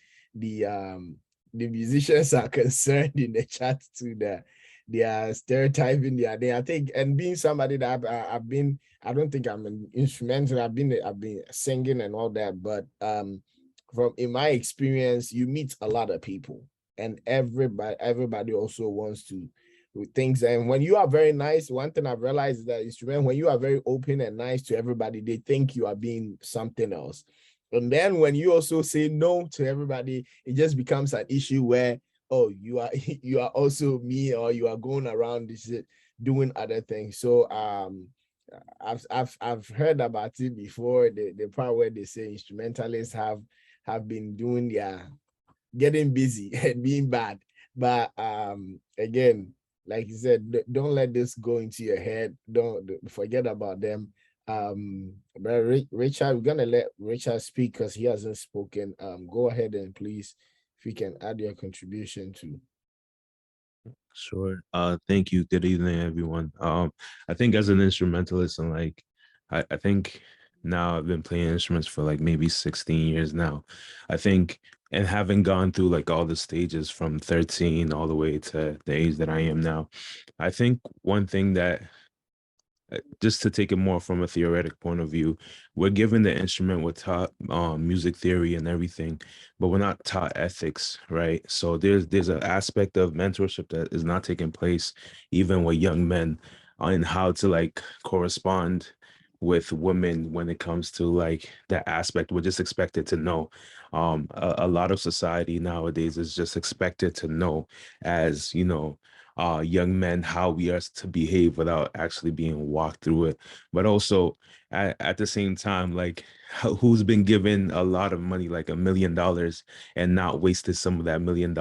musicians are concerned in the chat too that they are stereotyping their day. I think, and being somebody that I've been, I don't think I'm an instrumental. I've been singing and all that, but from in my experience, you meet a lot of people, and everybody also wants to with things. And when you are very nice, one thing I've realized is that instrument, when you are very open and nice to everybody, they think you are being something else. And then when you also say no to everybody, it just becomes an issue where, oh, you are also me, or you are going around this doing other things. So I've heard about it before, the part where they say instrumentalists have been doing their getting busy and being bad. But again, like you said, don't let this go into your head. Don't forget about them. But Richard, we're gonna let Richard speak because he hasn't spoken. Go ahead and please, if you can add your contribution to. Sure. Thank you. Good evening, everyone. I think as an instrumentalist, and like, I think now I've been playing instruments for like maybe 16 years now. I think, and having gone through like all the stages from 13 all the way to the age that I am now, I think one thing that just to take it more from a theoretic point of view, we're given the instrument, we're taught music theory and everything, but we're not taught ethics, right? So there's an aspect of mentorship that is not taking place even with young men on how to like correspond with women when it comes to like that aspect. We're just expected to know. A lot of society nowadays is just expected to know as, young men how we are to behave without actually being walked through it. But also at the same time, like who's been given a lot of money, like $1 million, and not wasted some of that $1 million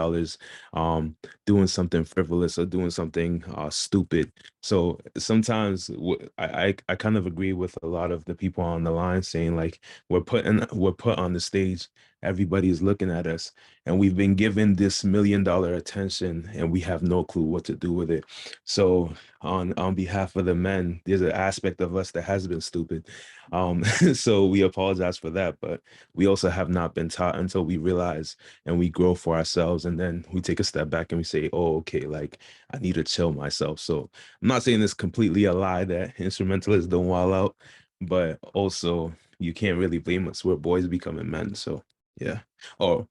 doing something frivolous or doing something stupid. So sometimes I kind of agree with a lot of the people on the line saying like we're put on the stage, everybody is looking at us, and we've been given this $1 million attention and we have no clue what to do with it. So on behalf of the men, there's an aspect of us that has been stupid. So we apologize for that, but we also have not been taught until we realize and we grow for ourselves, and then we take a step back and we say, oh, okay, like I need to chill myself. So I'm not saying it's completely a lie that instrumentalists don't wild out, but also you can't really blame us. We're boys becoming men. So yeah. Or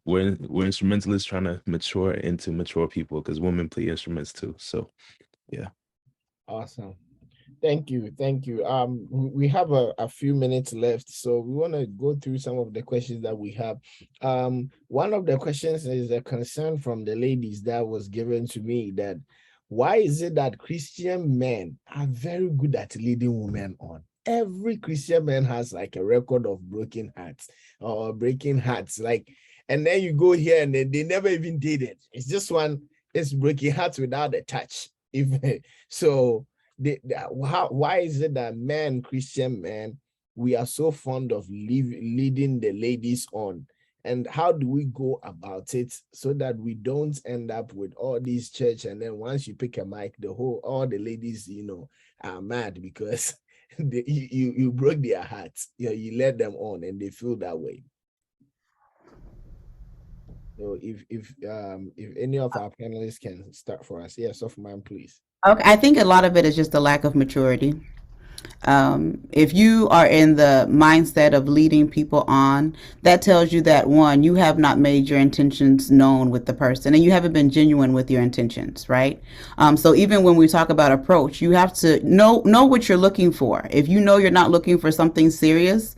we're instrumentalists trying to mature into mature people, because women play instruments too. So yeah. Awesome. Thank you. We have a few minutes left, so we want to go through some of the questions that we have. One of the questions is a concern from the ladies that was given to me, that why is it that Christian men are very good at leading women on? Every Christian man has like a record of broken hearts or breaking hearts, like, and then you go here and they never even did it. It's just one, it's breaking hearts without a touch. If so, why is it that men, Christian men, we are so fond of leading the ladies on? And how do we go about it so that we don't end up with all these church, and then once you pick a mic, all the ladies, are mad because you broke their hearts. You led them on and they feel that way. So if any of our panelists can start for us. Yes, of mine, please. Okay, I think a lot of it is just a lack of maturity. If you are in the mindset of leading people on, that tells you that, one, you have not made your intentions known with the person, and you haven't been genuine with your intentions, right? So even when we talk about approach, you have to know what you're looking for. If you know you're not looking for something serious,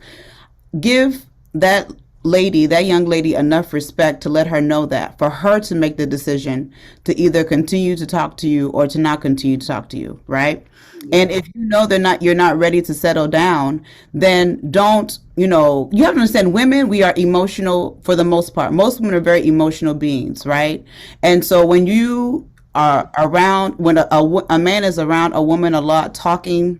give that young lady, enough respect to let her know that, for her to make the decision to either continue to talk to you or to not continue to talk to you, right? And if you know you're not ready to settle down, then don't, you have to understand, women, we are emotional for the most part. Most women are very emotional beings, right? And so when you are around, when a man is around a woman a lot, talking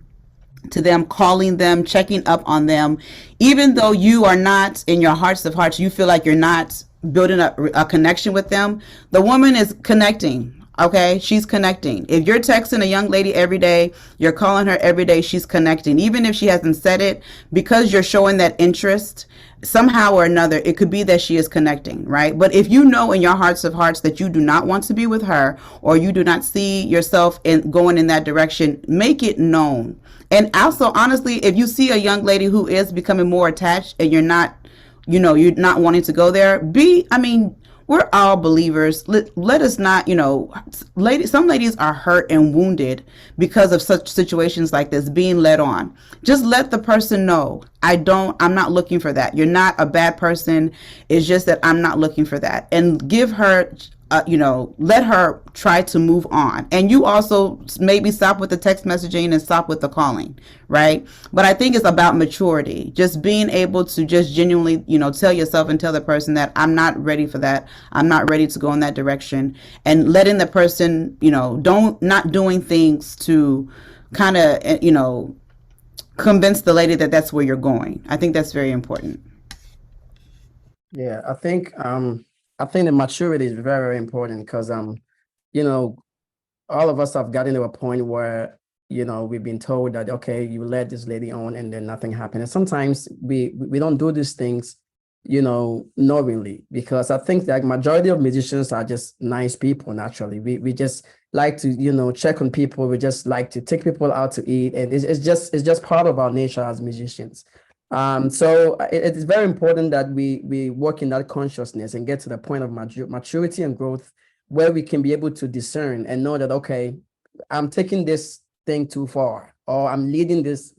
to them, calling them, checking up on them, even though you are not, in your hearts of hearts, you feel like you're not building a connection with them, the woman is connecting. Okay, she's connecting. If you're texting a young lady every day, you're calling her every day, she's connecting. Even if she hasn't said it, because you're showing that interest, somehow or another, it could be that she is connecting, right? But if you know in your hearts of hearts that you do not want to be with her, or you do not see yourself going in that direction, make it known. And also, honestly, if you see a young lady who is becoming more attached and you're not wanting to go there, we're all believers. Let us not, some ladies are hurt and wounded because of such situations like this, being led on. Just let the person know, I'm not looking for that. You're not a bad person. It's just that I'm not looking for that. And give her, let her try to move on. And you also maybe stop with the text messaging and stop with the calling, right? But I think it's about maturity, just being able to just genuinely, tell yourself and tell the person that I'm not ready for that. I'm not ready to go in that direction, and letting the person, not doing things to kind of, convince the lady that that's where you're going. I think that's very important. Yeah, I think the maturity is very, very important because all of us have gotten to a point where we've been told that, okay, you let this lady on and then nothing happened. And sometimes we don't do these things knowingly, because I think that majority of musicians are just nice people naturally. We just like to check on people. We just like to take people out to eat, and it's just part of our nature as musicians. So it is very important that we work in that consciousness and get to the point of maturity and growth, where we can be able to discern and know that, okay, I'm taking this thing too far, or I'm leading this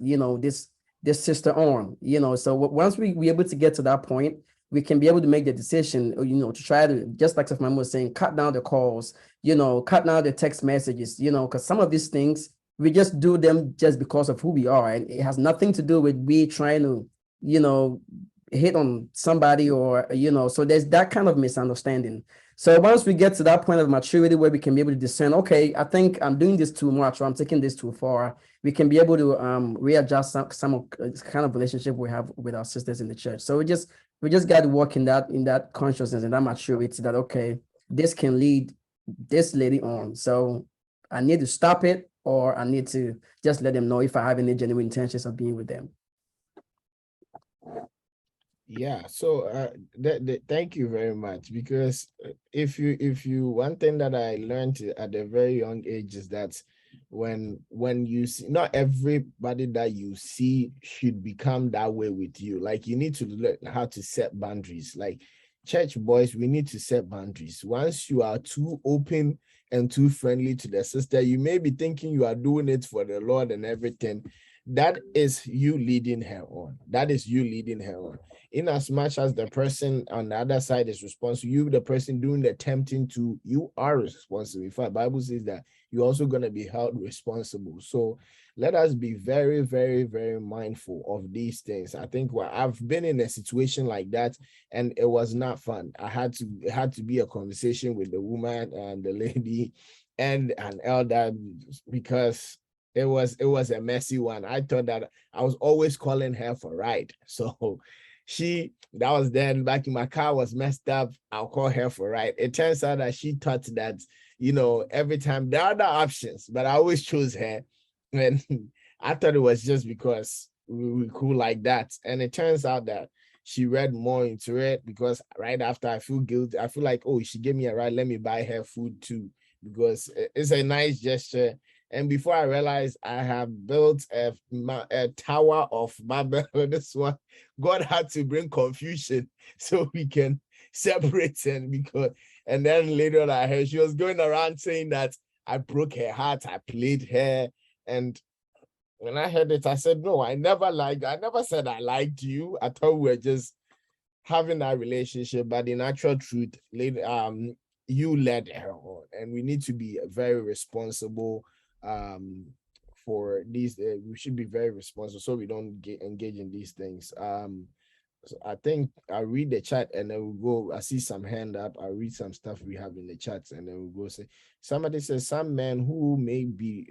this sister on. So once we able to get to that point, we can be able to make the decision, to try to, just like Mama was saying, cut down the calls, cut down the text messages, because some of these things, we just do them just because of who we are, and it has nothing to do with we trying to hit on somebody, or so there's that kind of misunderstanding. So once we get to that point of maturity where we can be able to discern, okay, I think I'm doing this too much, or I'm taking this too far, we can be able to readjust some of kind of relationship we have with our sisters in the church. So we just got to work in that consciousness and that maturity, that, okay, this can lead this lady on, so I need to stop it, or I need to just let them know if I have any genuine intentions of being with them. Yeah, so thank you very much, because if you one thing that I learned at a very young age is that when you see, not everybody that you see should become that way with you. Like, you need to learn how to set boundaries. Like, church boys, we need to set boundaries. Once you are too open and too friendly to the sister. You may be thinking you are doing it for the Lord and everything. That is you leading her on. That is you leading her on. In as much as the person on the other side is responsible, you, the person doing the tempting to, you are responsible. In fact, Bible says that you're also going to be held responsible. So let us be very, very, very mindful of these things. I think I've been in a situation like that, and it was not fun. It had to be a conversation with the woman and the lady and an elder, because it was a messy one. I thought that I was always calling her for ride. So that was then back in my car was messed up. I'll call her for ride. It turns out that she thought that, every time there are other options, but I always chose her. And I thought it was just because we were cool like that. And it turns out that she read more into it, because right after I feel guilty, I feel like, oh, she gave me a ride, let me buy her food too, because it's a nice gesture. And before I realized, I have built a tower of Babel. This one, God had to bring confusion so we can separate. And then later on, I heard she was going around saying that I broke her heart, I played her. And when I heard it, I said, no, I never said I liked you. I thought we were just having that relationship. But in actual truth, you led her on. And we need to be very responsible for these. We should be very responsible so we don't engage in these things. So I think I'll read the chat and then we'll go. I see some hand up. I'll read some stuff we have in the chats and then we'll go say. Somebody says some men who may be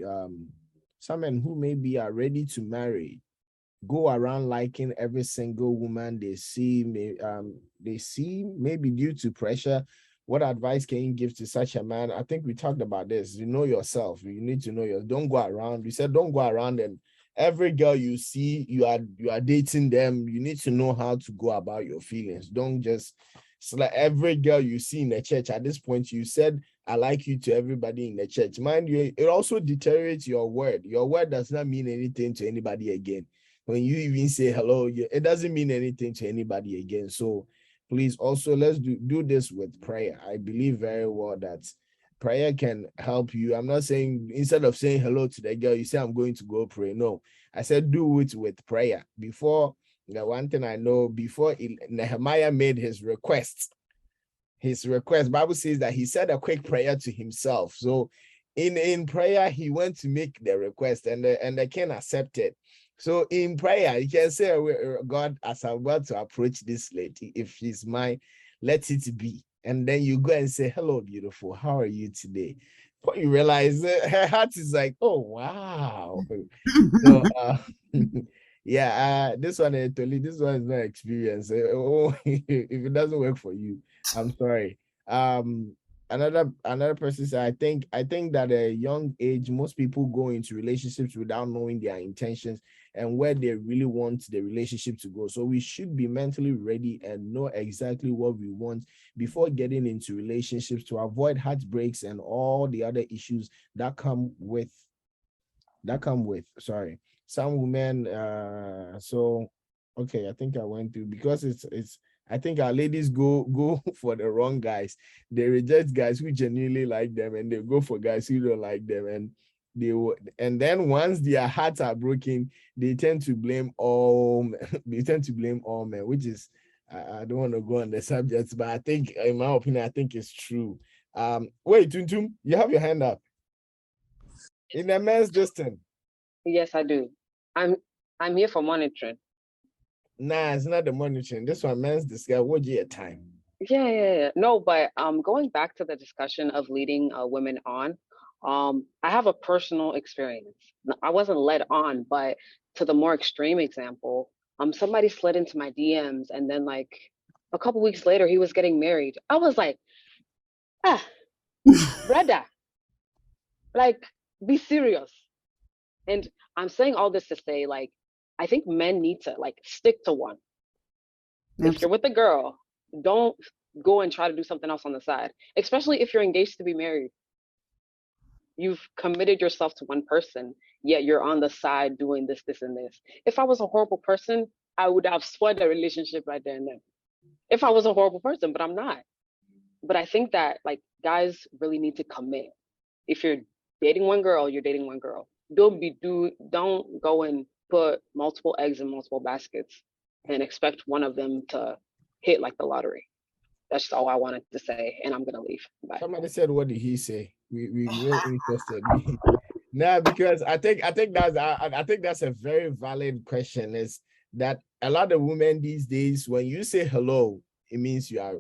are ready to marry, go around liking every single woman they see, maybe due to pressure. What advice can you give to such a man? I think we talked about this. You know yourself. You need to know don't go around. We said don't go around and every girl you see, you are dating them. You need to know how to go about your feelings. Don't just select every girl you see in the church. At this point, you said I like you to everybody in the church. Mind you, it also deteriorates your word. Your word does not mean anything to anybody again. When you even say hello, it doesn't mean anything to anybody again. So please also let's do this with prayer. I believe very well that prayer can help you. I'm not saying instead of saying hello to the girl, you say I'm going to go pray. No, I said do it with prayer. Before, the one thing I know, before Nehemiah made his request, Bible says that he said a quick prayer to himself. So in prayer, he went to make the request and the king accepted. So in prayer, you can say, God, as I'm about to approach this lady, if she's mine, let it be. And then you go and say, hello, beautiful. How are you today? But you realize her heart is like, oh, wow. So, yeah, this one is not experience. If it doesn't work for you, I'm sorry. Another person said, I think that at a young age, most people go into relationships without knowing their intentions and where they really want the relationship to go. So we should be mentally ready and know exactly what we want before getting into relationships to avoid heartbreaks and all the other issues that come with sorry, some women. So okay, I think I went through because it's I think our ladies go for the wrong guys. They reject guys who genuinely like them and they go for guys who don't like them, and then once their hearts are broken, they tend to blame all men, which is I don't want to go on the subject, but I think in my opinion, I think it's true. Wait, Tuntum, you have your hand up. In the men's distance. Yes, I do. I'm here for monitoring. Nah, it's not the monitoring. This one, men's discuss. What your time? Yeah. No, but going back to the discussion of leading women on, I have a personal experience. I wasn't led on, but to the more extreme example, somebody slid into my DMs, and then like a couple weeks later, he was getting married. I was like, brother, like, be serious. And I'm saying all this to say, like, I think men need to like stick to one. If you're with a girl, don't go and try to do something else on the side, especially if you're engaged to be married. You've committed yourself to one person, yet you're on the side doing this, this, and this. If I was a horrible person, I would have spoiled the relationship right there and then. If I was a horrible person, but I'm not. But I think that like guys really need to commit. if you're dating one girl, you're dating one girl. Don't go and put multiple eggs in multiple baskets and expect one of them to hit like the lottery. That's all I wanted to say, and I'm gonna leave. Bye. Somebody said, "What did he say?" We're interested. No, because I think that's a very valid question. Is that a lot of women these days, when you say hello, it means you are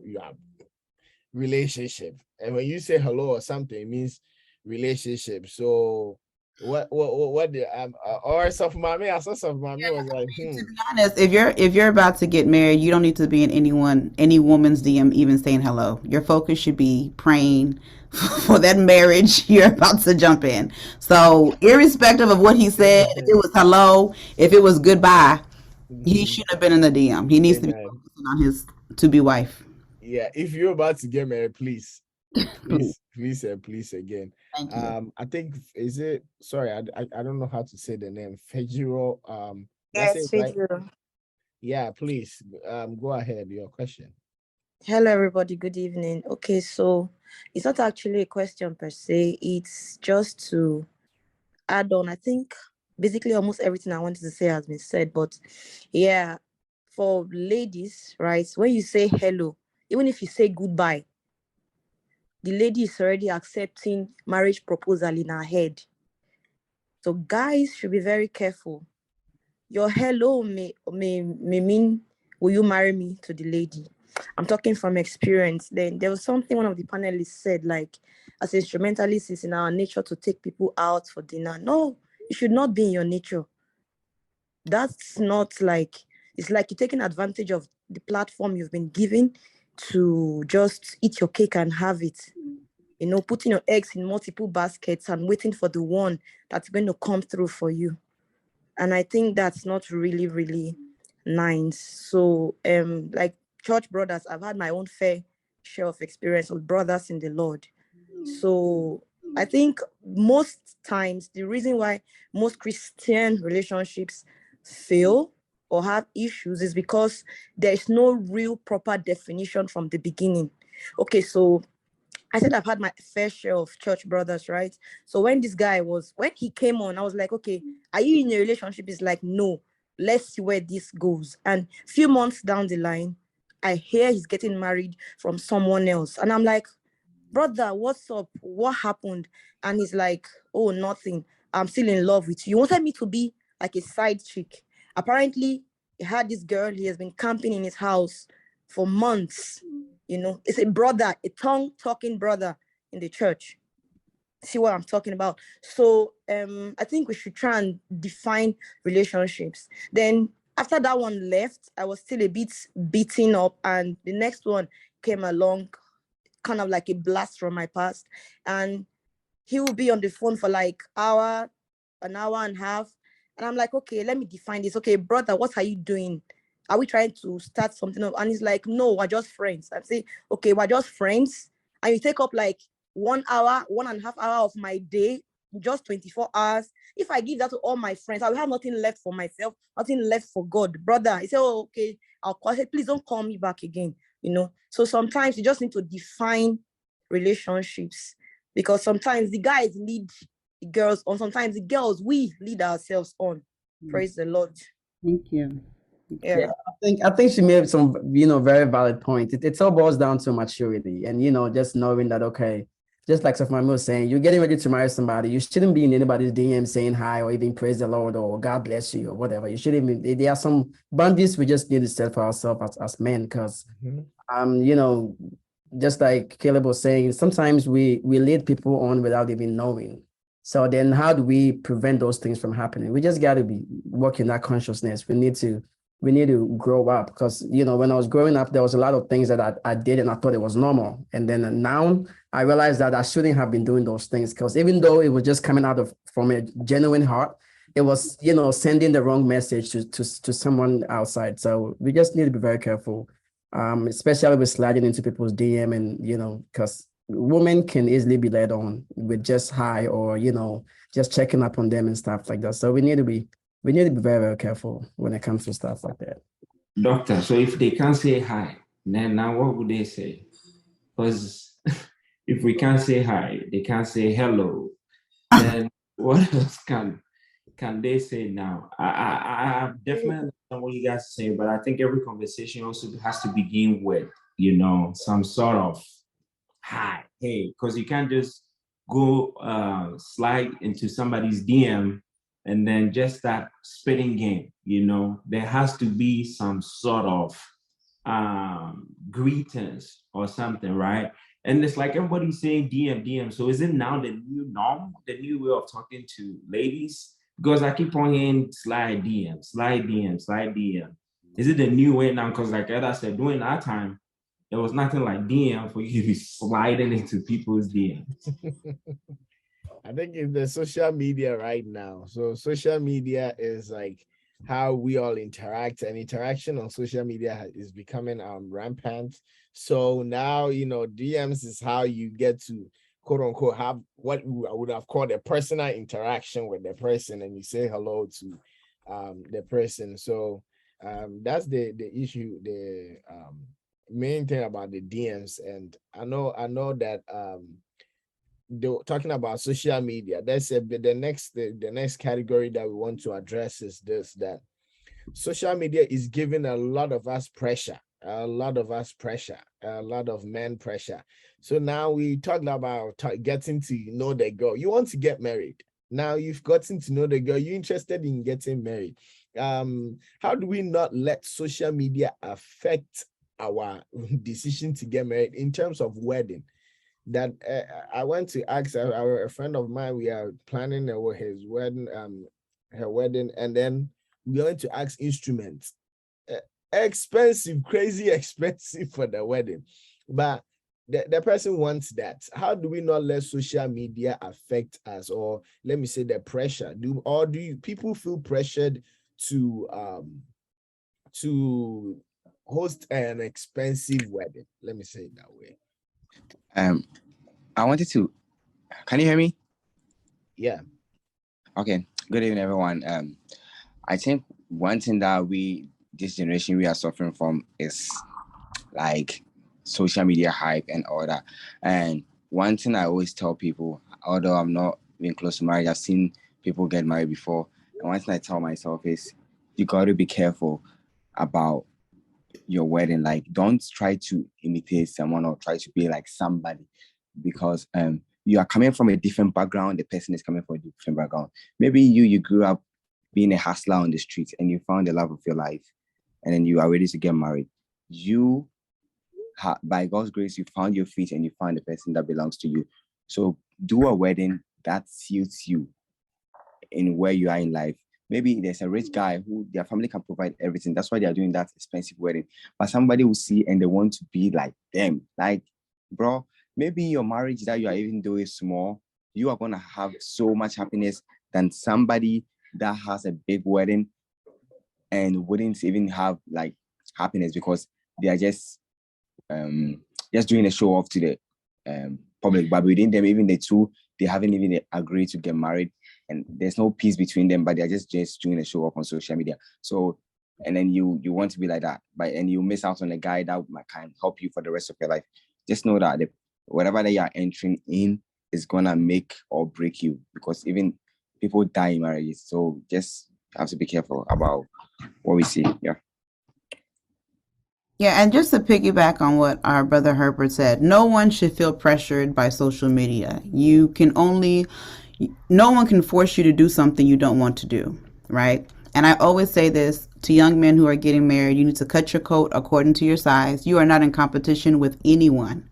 relationship, and when you say hello or something, it means relationship. So what the or stuff mommy, I saw stuff mommy was like, To be honest, if you're about to get married, you don't need to be in any woman's DM even saying hello. Your focus should be praying for that marriage you're about to jump in. So irrespective of what he said, if it was hello, if it was goodbye, he shouldn't have been in the DM. He needs to be Amen. focusing on his to be wife. Yeah, if you're about to get married, please and please again. Thank you. I think is it sorry, I don't know how to say the name. Fejiro, that's Yes, it, right? Pedro. Yeah, please. Go ahead, your question. Hello, everybody. Good evening. Okay, so it's not actually a question per se. It's just to add on. I think basically almost everything I wanted to say has been said. But yeah, for ladies, right? When you say hello, even if you say goodbye, the lady is already accepting marriage proposal in her head. So guys should be very careful. Your hello may mean, will you marry me, to the lady. I'm talking from experience. Then there was something one of the panelists said, like, as instrumentalists, it's in our nature to take people out for dinner. No, it should not be in your nature. That's not like, it's like you're taking advantage of the platform you've been given to just eat your cake and have it. You know, putting your eggs in multiple baskets and waiting for the one that's going to come through for you. And I think that's not really, really nice. So, like church brothers, I've had my own fair share of experience with brothers in the Lord. So I think most times the reason why most Christian relationships fail or have issues is because there is no real proper definition from the beginning. Okay, so I said I've had my fair share of church brothers, right? So when he came on, I was like, okay, are you in a relationship? He's like, no, let's see where this goes. And a few months down the line, I hear he's getting married from someone else. And I'm like, brother, what's up? What happened? And he's like, oh, nothing. I'm still in love with you. You wanted me to be like a side chick. Apparently, he had this girl. He has been camping in his house for months. You know, it's a brother, a tongue-talking brother in the church. See what I'm talking about? So I think we should try and define relationships. Then after that one left, I was still a bit beaten up, and the next one came along, kind of like a blast from my past. And he will be on the phone for like an hour and a half. And I'm like, okay, let me define this. Okay, brother, what are you doing? Are we trying to start something up? And he's like, no, we're just friends. I say, okay, we're just friends. And you take up like 1 hour, 1.5 hours of my day, just 24 hours. If I give that to all my friends, I will have nothing left for myself, nothing left for God. Brother, he said, oh, okay, I'll call. I said, please don't call me back again. You know, so sometimes you just need to define relationships, because sometimes the guys lead the girls on, sometimes the girls, we lead ourselves on. Praise the Lord. Thank you. Yeah. I think she made some, very valid point. It all boils down to maturity and, just knowing that, okay, just like Sophie was saying, you're getting ready to marry somebody. You shouldn't be in anybody's DM saying hi or even praise the Lord or God bless you or whatever. You shouldn't be. There are some boundaries we just need to set for ourselves as men, because, just like Caleb was saying, sometimes we lead people on without even knowing. So then how do we prevent those things from happening? We just got to be working that consciousness. We need to grow up, because, when I was growing up, there was a lot of things that I did and I thought it was normal. And then now I realized that I shouldn't have been doing those things, because even though it was just coming from a genuine heart, it was, sending the wrong message to someone outside. So we just need to be very careful, especially with sliding into people's DM and, because women can easily be led on with just hi or, just checking up on them and stuff like that. So we need to be very, very careful when it comes to stuff like that. Doctor, so if they can't say hi, then now what would they say? Because, if we can't say hi, they can't say hello, then what else can they say now? I definitely understand what you guys are saying, but I think every conversation also has to begin with, some sort of hi, hey, because you can't just go slide into somebody's DM and then just start spitting game. There has to be some sort of greetings or something, right? And it's like everybody's saying DM. So is it now the new norm, the new way of talking to ladies? Because I keep on hearing slide DM, slide DM, slide DM. Is it the new way now? Because like I said, during that time, there was nothing like DM for you to be sliding into people's DMs. I think it's the social media right now. So social media is like how we all interact, and interaction on social media is becoming rampant. So now, DMs is how you get to quote unquote have what I would have called a personal interaction with the person, and you say hello to the person. So that's the issue, the main thing about the DMs. And I know that talking about social media, that's the next category that we want to address is this, that social media is giving a lot of us pressure, a lot of men pressure. So now we talked about getting to know the girl. You want to get married. Now you've gotten to know the girl, you're interested in getting married. How do we not let social media affect our decision to get married in terms of wedding? That I went to ask a friend of mine, we are planning his wedding, her wedding, and then we went to ask instruments. Expensive, crazy expensive for the wedding. But the person wants that. How do we not let social media affect us? Or let me say the pressure. Do people feel pressured to host an expensive wedding? Let me say it that way. I wanted to. Can you hear me? Yeah. Okay. Good evening, everyone. I think one thing that this generation, we are suffering from is like social media hype and all that. And one thing I always tell people, although I'm not even close to marriage, I've seen people get married before. And one thing I tell myself is, you got to be careful about your wedding. Like, don't try to imitate someone or try to be like somebody, because you are coming from a different background. The person is coming from a different background. Maybe you grew up being a hustler on the streets and you found the love of your life, and then you are ready to get married. You, by God's grace, you found your feet and you found the person that belongs to you. So do a wedding that suits you in where you are in life. Maybe there's a rich guy who their family can provide everything. That's why they are doing that expensive wedding. But somebody will see and they want to be like them. Like, bro, maybe your marriage that you are even doing small, you are going to have so much happiness than somebody that has a big wedding and wouldn't even have like happiness, because they are just doing a show off to the public. But within them, even the two, they haven't even agreed to get married, and there's no peace between them, but they're just doing a show off on social media. So, and then you want to be like that, and you miss out on a guy that can help you for the rest of your life. Just know that whatever that you are entering in is gonna make or break you, because even people die in marriages. So just have to be careful about what we see. Yeah. Yeah, and just to piggyback on what our brother Herbert said, no one should feel pressured by social media. No one can force you to do something you don't want to do, right? And I always say this to young men who are getting married: you need to cut your coat according to your size. You are not in competition with anyone.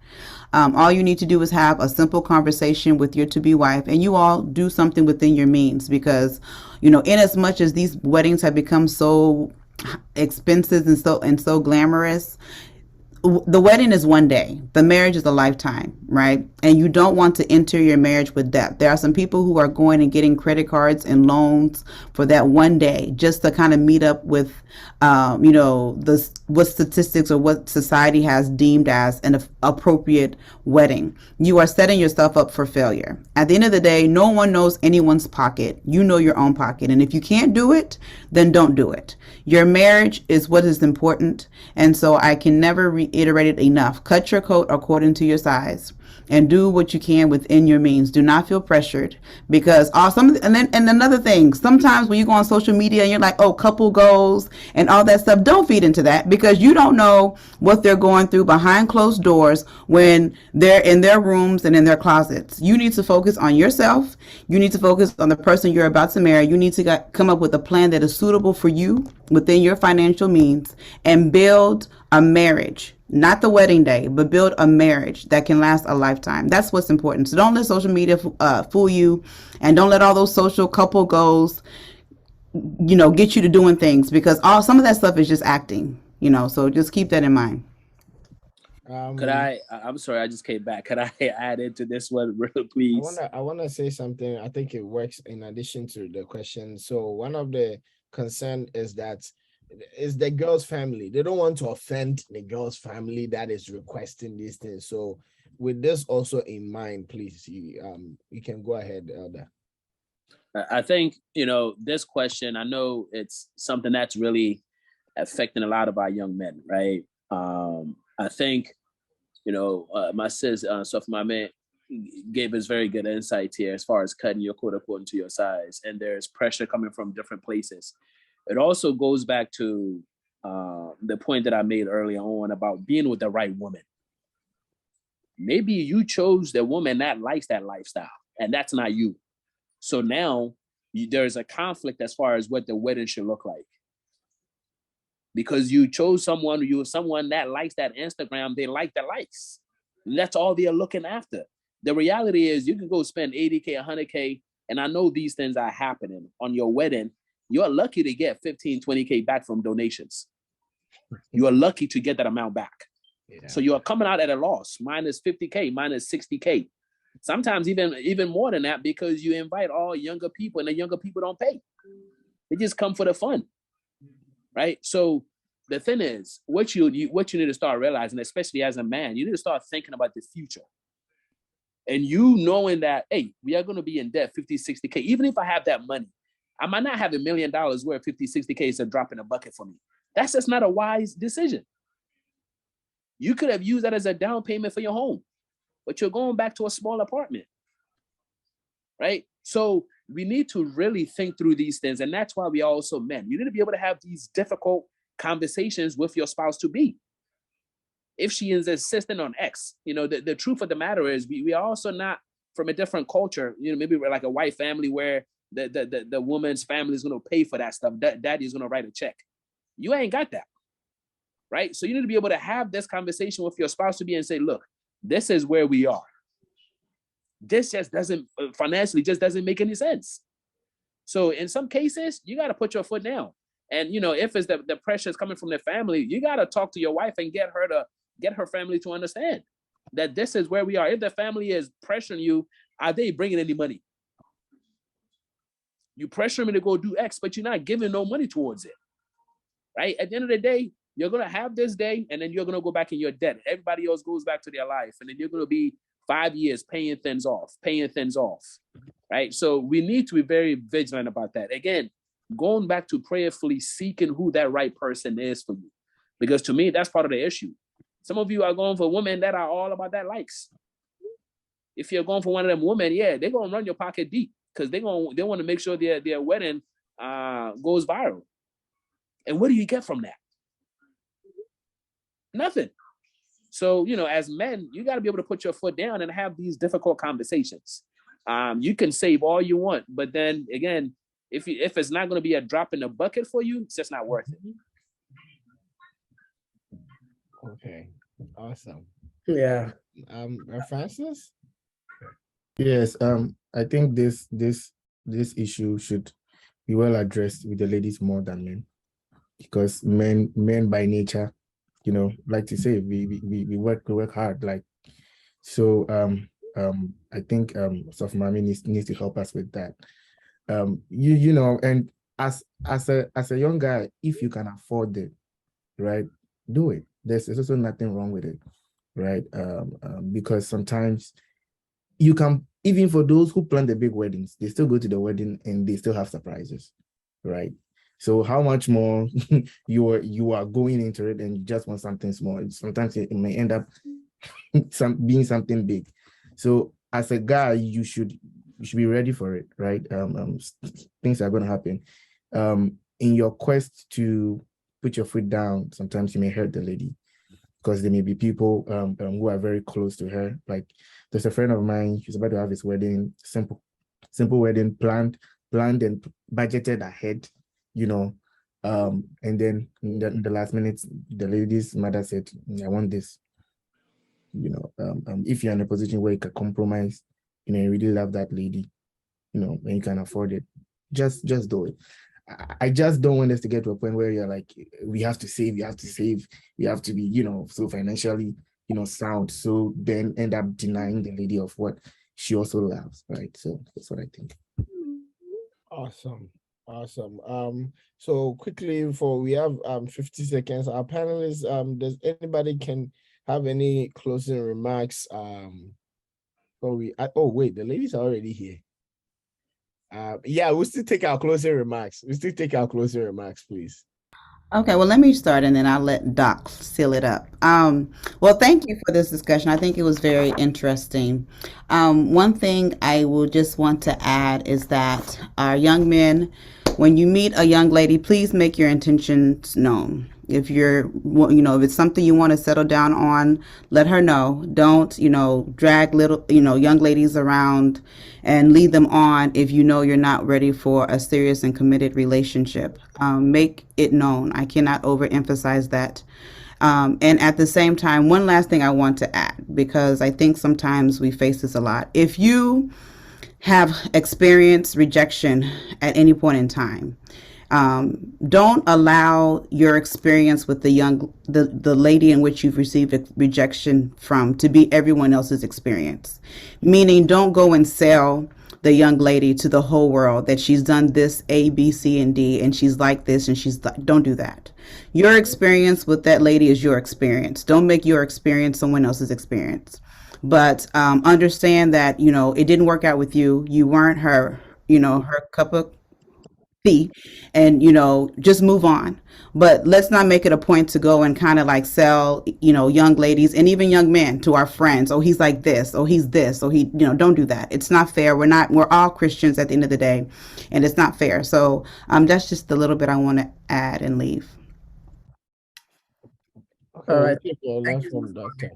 All you need to do is have a simple conversation with your to-be wife, and you all do something within your means, because, in as much as these weddings have become so expensive and so glamorous, the wedding is one day. The marriage is a lifetime, right? And you don't want to enter your marriage with debt. There are some people who are going and getting credit cards and loans for that one day, just to kind of meet up with, what statistics or what society has deemed as an appropriate wedding. You are setting yourself up for failure. At the end of the day, no one knows anyone's pocket. You know your own pocket. And if you can't do it, then don't do it. Your marriage is what is important. And so I can never reiterate it enough. Cut your coat according to your size. and do what you can within your means. Do not feel pressured, because and another thing, sometimes when you go on social media and you're like, oh, couple goals and all that stuff, don't feed into that, because you don't know what they're going through behind closed doors when they're in their rooms and in their closets. You need to focus on yourself. You need to focus on the person you're about to marry. You need to come up with a plan that is suitable for you within your financial means, and build a marriage, not the wedding day, but build a marriage that can last a lifetime. That's what's important. So don't let social media fool you, and don't let all those social couple goals, get you to doing things, because some of that stuff is just acting, so just keep that in mind. Could I'm sorry, I just came back. Could I add into this one real please? I wanna say something. I think it works in addition to the question. So one of the concern is that it's the girl's family. They don't want to offend the girl's family that is requesting these things. So with this also in mind, please, you can go ahead, Elder. I think, this question, I know it's something that's really affecting a lot of our young men, right? I think, my sis, so my man gave us very good insight here as far as cutting your coat according to your size. And there's pressure coming from different places. It also goes back to the point that I made earlier on about being with the right woman. Maybe you chose the woman that likes that lifestyle, and that's not you. So now there's a conflict as far as what the wedding should look like. Because you chose someone that likes that Instagram, they like the likes. And that's all they're looking after. The reality is you can go spend 80K, 100K, and I know these things are happening on your wedding. You're lucky to get 15, 20K back from donations. You are lucky to get that amount back. Yeah. So you're coming out at a loss, minus 50K, minus 60K. Sometimes even more than that, because you invite all younger people and the younger people don't pay. They just come for the fun, right? So the thing is, what you need to start realizing, especially as a man, you need to start thinking about the future. And you knowing that, hey, we are going to be in debt 50, 60K. Even if I have that money, I might not have $1 million where 50, 60K is a drop in a bucket for me. That's just not a wise decision. You could have used that as a down payment for your home, but you're going back to a small apartment, right? So we need to really think through these things. And that's why we are also men. You need to be able to have these difficult conversations with your spouse to be. If she is insistent on X, the truth of the matter is we are also not from a different culture. Maybe we're like a white family where the woman's family is going to pay for that stuff. Daddy's going to write a check. You ain't got that, right? So you need to be able to have this conversation with your spouse to be and say, look, this is where we are. This just doesn't financially just doesn't make any sense. So in some cases, you got to put your foot down. And if it's the pressure is coming from the family, you got to talk to your wife and get her family to understand that this is where we are. If the family is pressuring you, are they bringing any money? You pressure me to go do X, but you're not giving no money towards it, right? At the end of the day, you're going to have this day, and then you're going to go back in your debt. Everybody else goes back to their life, and then you're going to be 5 years paying things off, right? So we need to be very vigilant about that. Again, going back to prayerfully seeking who that right person is for you. Because to me, that's part of the issue. Some of you are going for women that are all about that likes. If you're going for one of them women, yeah, they're going to run your pocket deep because they want to make sure their wedding goes viral. And what do you get from that? Nothing. So, as men, you got to be able to put your foot down and have these difficult conversations. You can save all you want, but then again, if it's not going to be a drop in the bucket for you, it's just not worth it. Okay, awesome. Yeah. Francis? Yes, I think this issue should be well addressed with the ladies more than men, because men by nature, like to say, we work hard, like, so I think Sofmami needs to help us with that. And as a young guy, if you can afford it, right, do it. There's also nothing wrong with it, right? Because sometimes you can, even for those who plan the big weddings, they still go to the wedding and they still have surprises, right? So how much more you are going into it and you just want something small? Sometimes it may end up being something big. So as a guy, you should be ready for it, right? Things are going to happen. In your quest to put your foot down, sometimes you may hurt the lady, because there may be people who are very close to her. Like, there's a friend of mine, he's about to have his wedding, simple wedding, planned and budgeted ahead, and then in the last minute, the lady's mother said, I want this. If you're in a position where you can compromise, you really love that lady, and you can afford it, just do it. I just don't want us to get to a point where you're like, we have to save, we have to be, so financially, sound. So then end up denying the lady of what she also loves, right? So that's what I think. Awesome. So quickly, before we have 50 seconds, our panelists, does anybody can have any closing remarks? Wait, the ladies are already here. Yeah, we'll still take our closing remarks. Please. Okay, well, let me start and then I'll let Doc seal it up. Well, thank you for this discussion. I think it was very interesting. One thing I will just want to add is that our young men, when you meet a young lady, please make your intentions known. If if it's something you want to settle down on, let her know. Don't, drag little, young ladies around and lead them on if you know you're not ready for a serious and committed relationship. Make it known. I cannot overemphasize that. And at the same time, one last thing I want to add, because I think sometimes we face this a lot. If you have experienced rejection at any point in time, don't allow your experience with the lady in which you've received a rejection from to be everyone else's experience. Meaning, don't go and sell the young lady to the whole world that she's done this A, B, C, and D, and she's like this, and don't do that. Your experience with that lady is your experience. Don't make your experience someone else's experience. But understand that, it didn't work out with you. You weren't her, her cup of tea, and, just move on. But let's not make it a point to go and kind of like sell, young ladies and even young men to our friends. Oh, he's like this. Oh, he's this. Oh, don't do that. It's not fair. We're all Christians at the end of the day, and it's not fair. So that's just the little bit I want to add and leave. All right. Thank you, Doctor.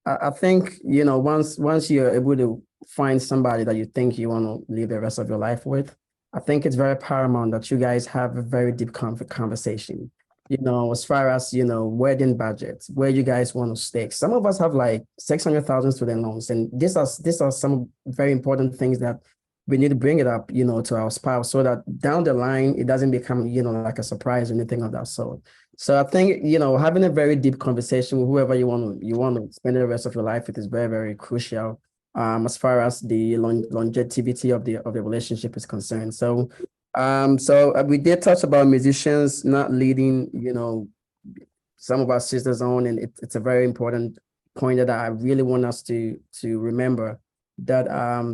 I think, once you're able to find somebody that you think you want to live the rest of your life with, I think it's very paramount that you guys have a very deep conversation, as far as, wedding budgets, where you guys want to stake. Some of us have like 600,000 student loans, and these are some very important things that we need to bring it up, to our spouse, so that down the line, it doesn't become, like a surprise or anything of that sort. So I think, having a very deep conversation with whoever you want to spend the rest of your life with is very, very crucial, as far as the longevity of the relationship is concerned. So, we did touch about musicians not leading, some of our sisters on, and it's a very important point that I really want us to remember, that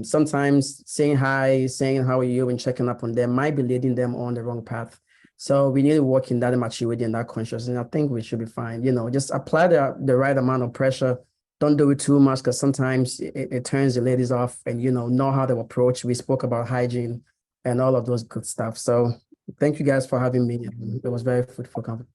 sometimes saying hi, saying how are you, and checking up on them might be leading them on the wrong path. So we need to work in that maturity and that consciousness, and I think we should be fine. Just apply the right amount of pressure. Don't do it too much, because sometimes it turns the ladies off, and know how to approach. We spoke about hygiene and all of those good stuff. So thank you guys for having me. It was very fruitful conversation.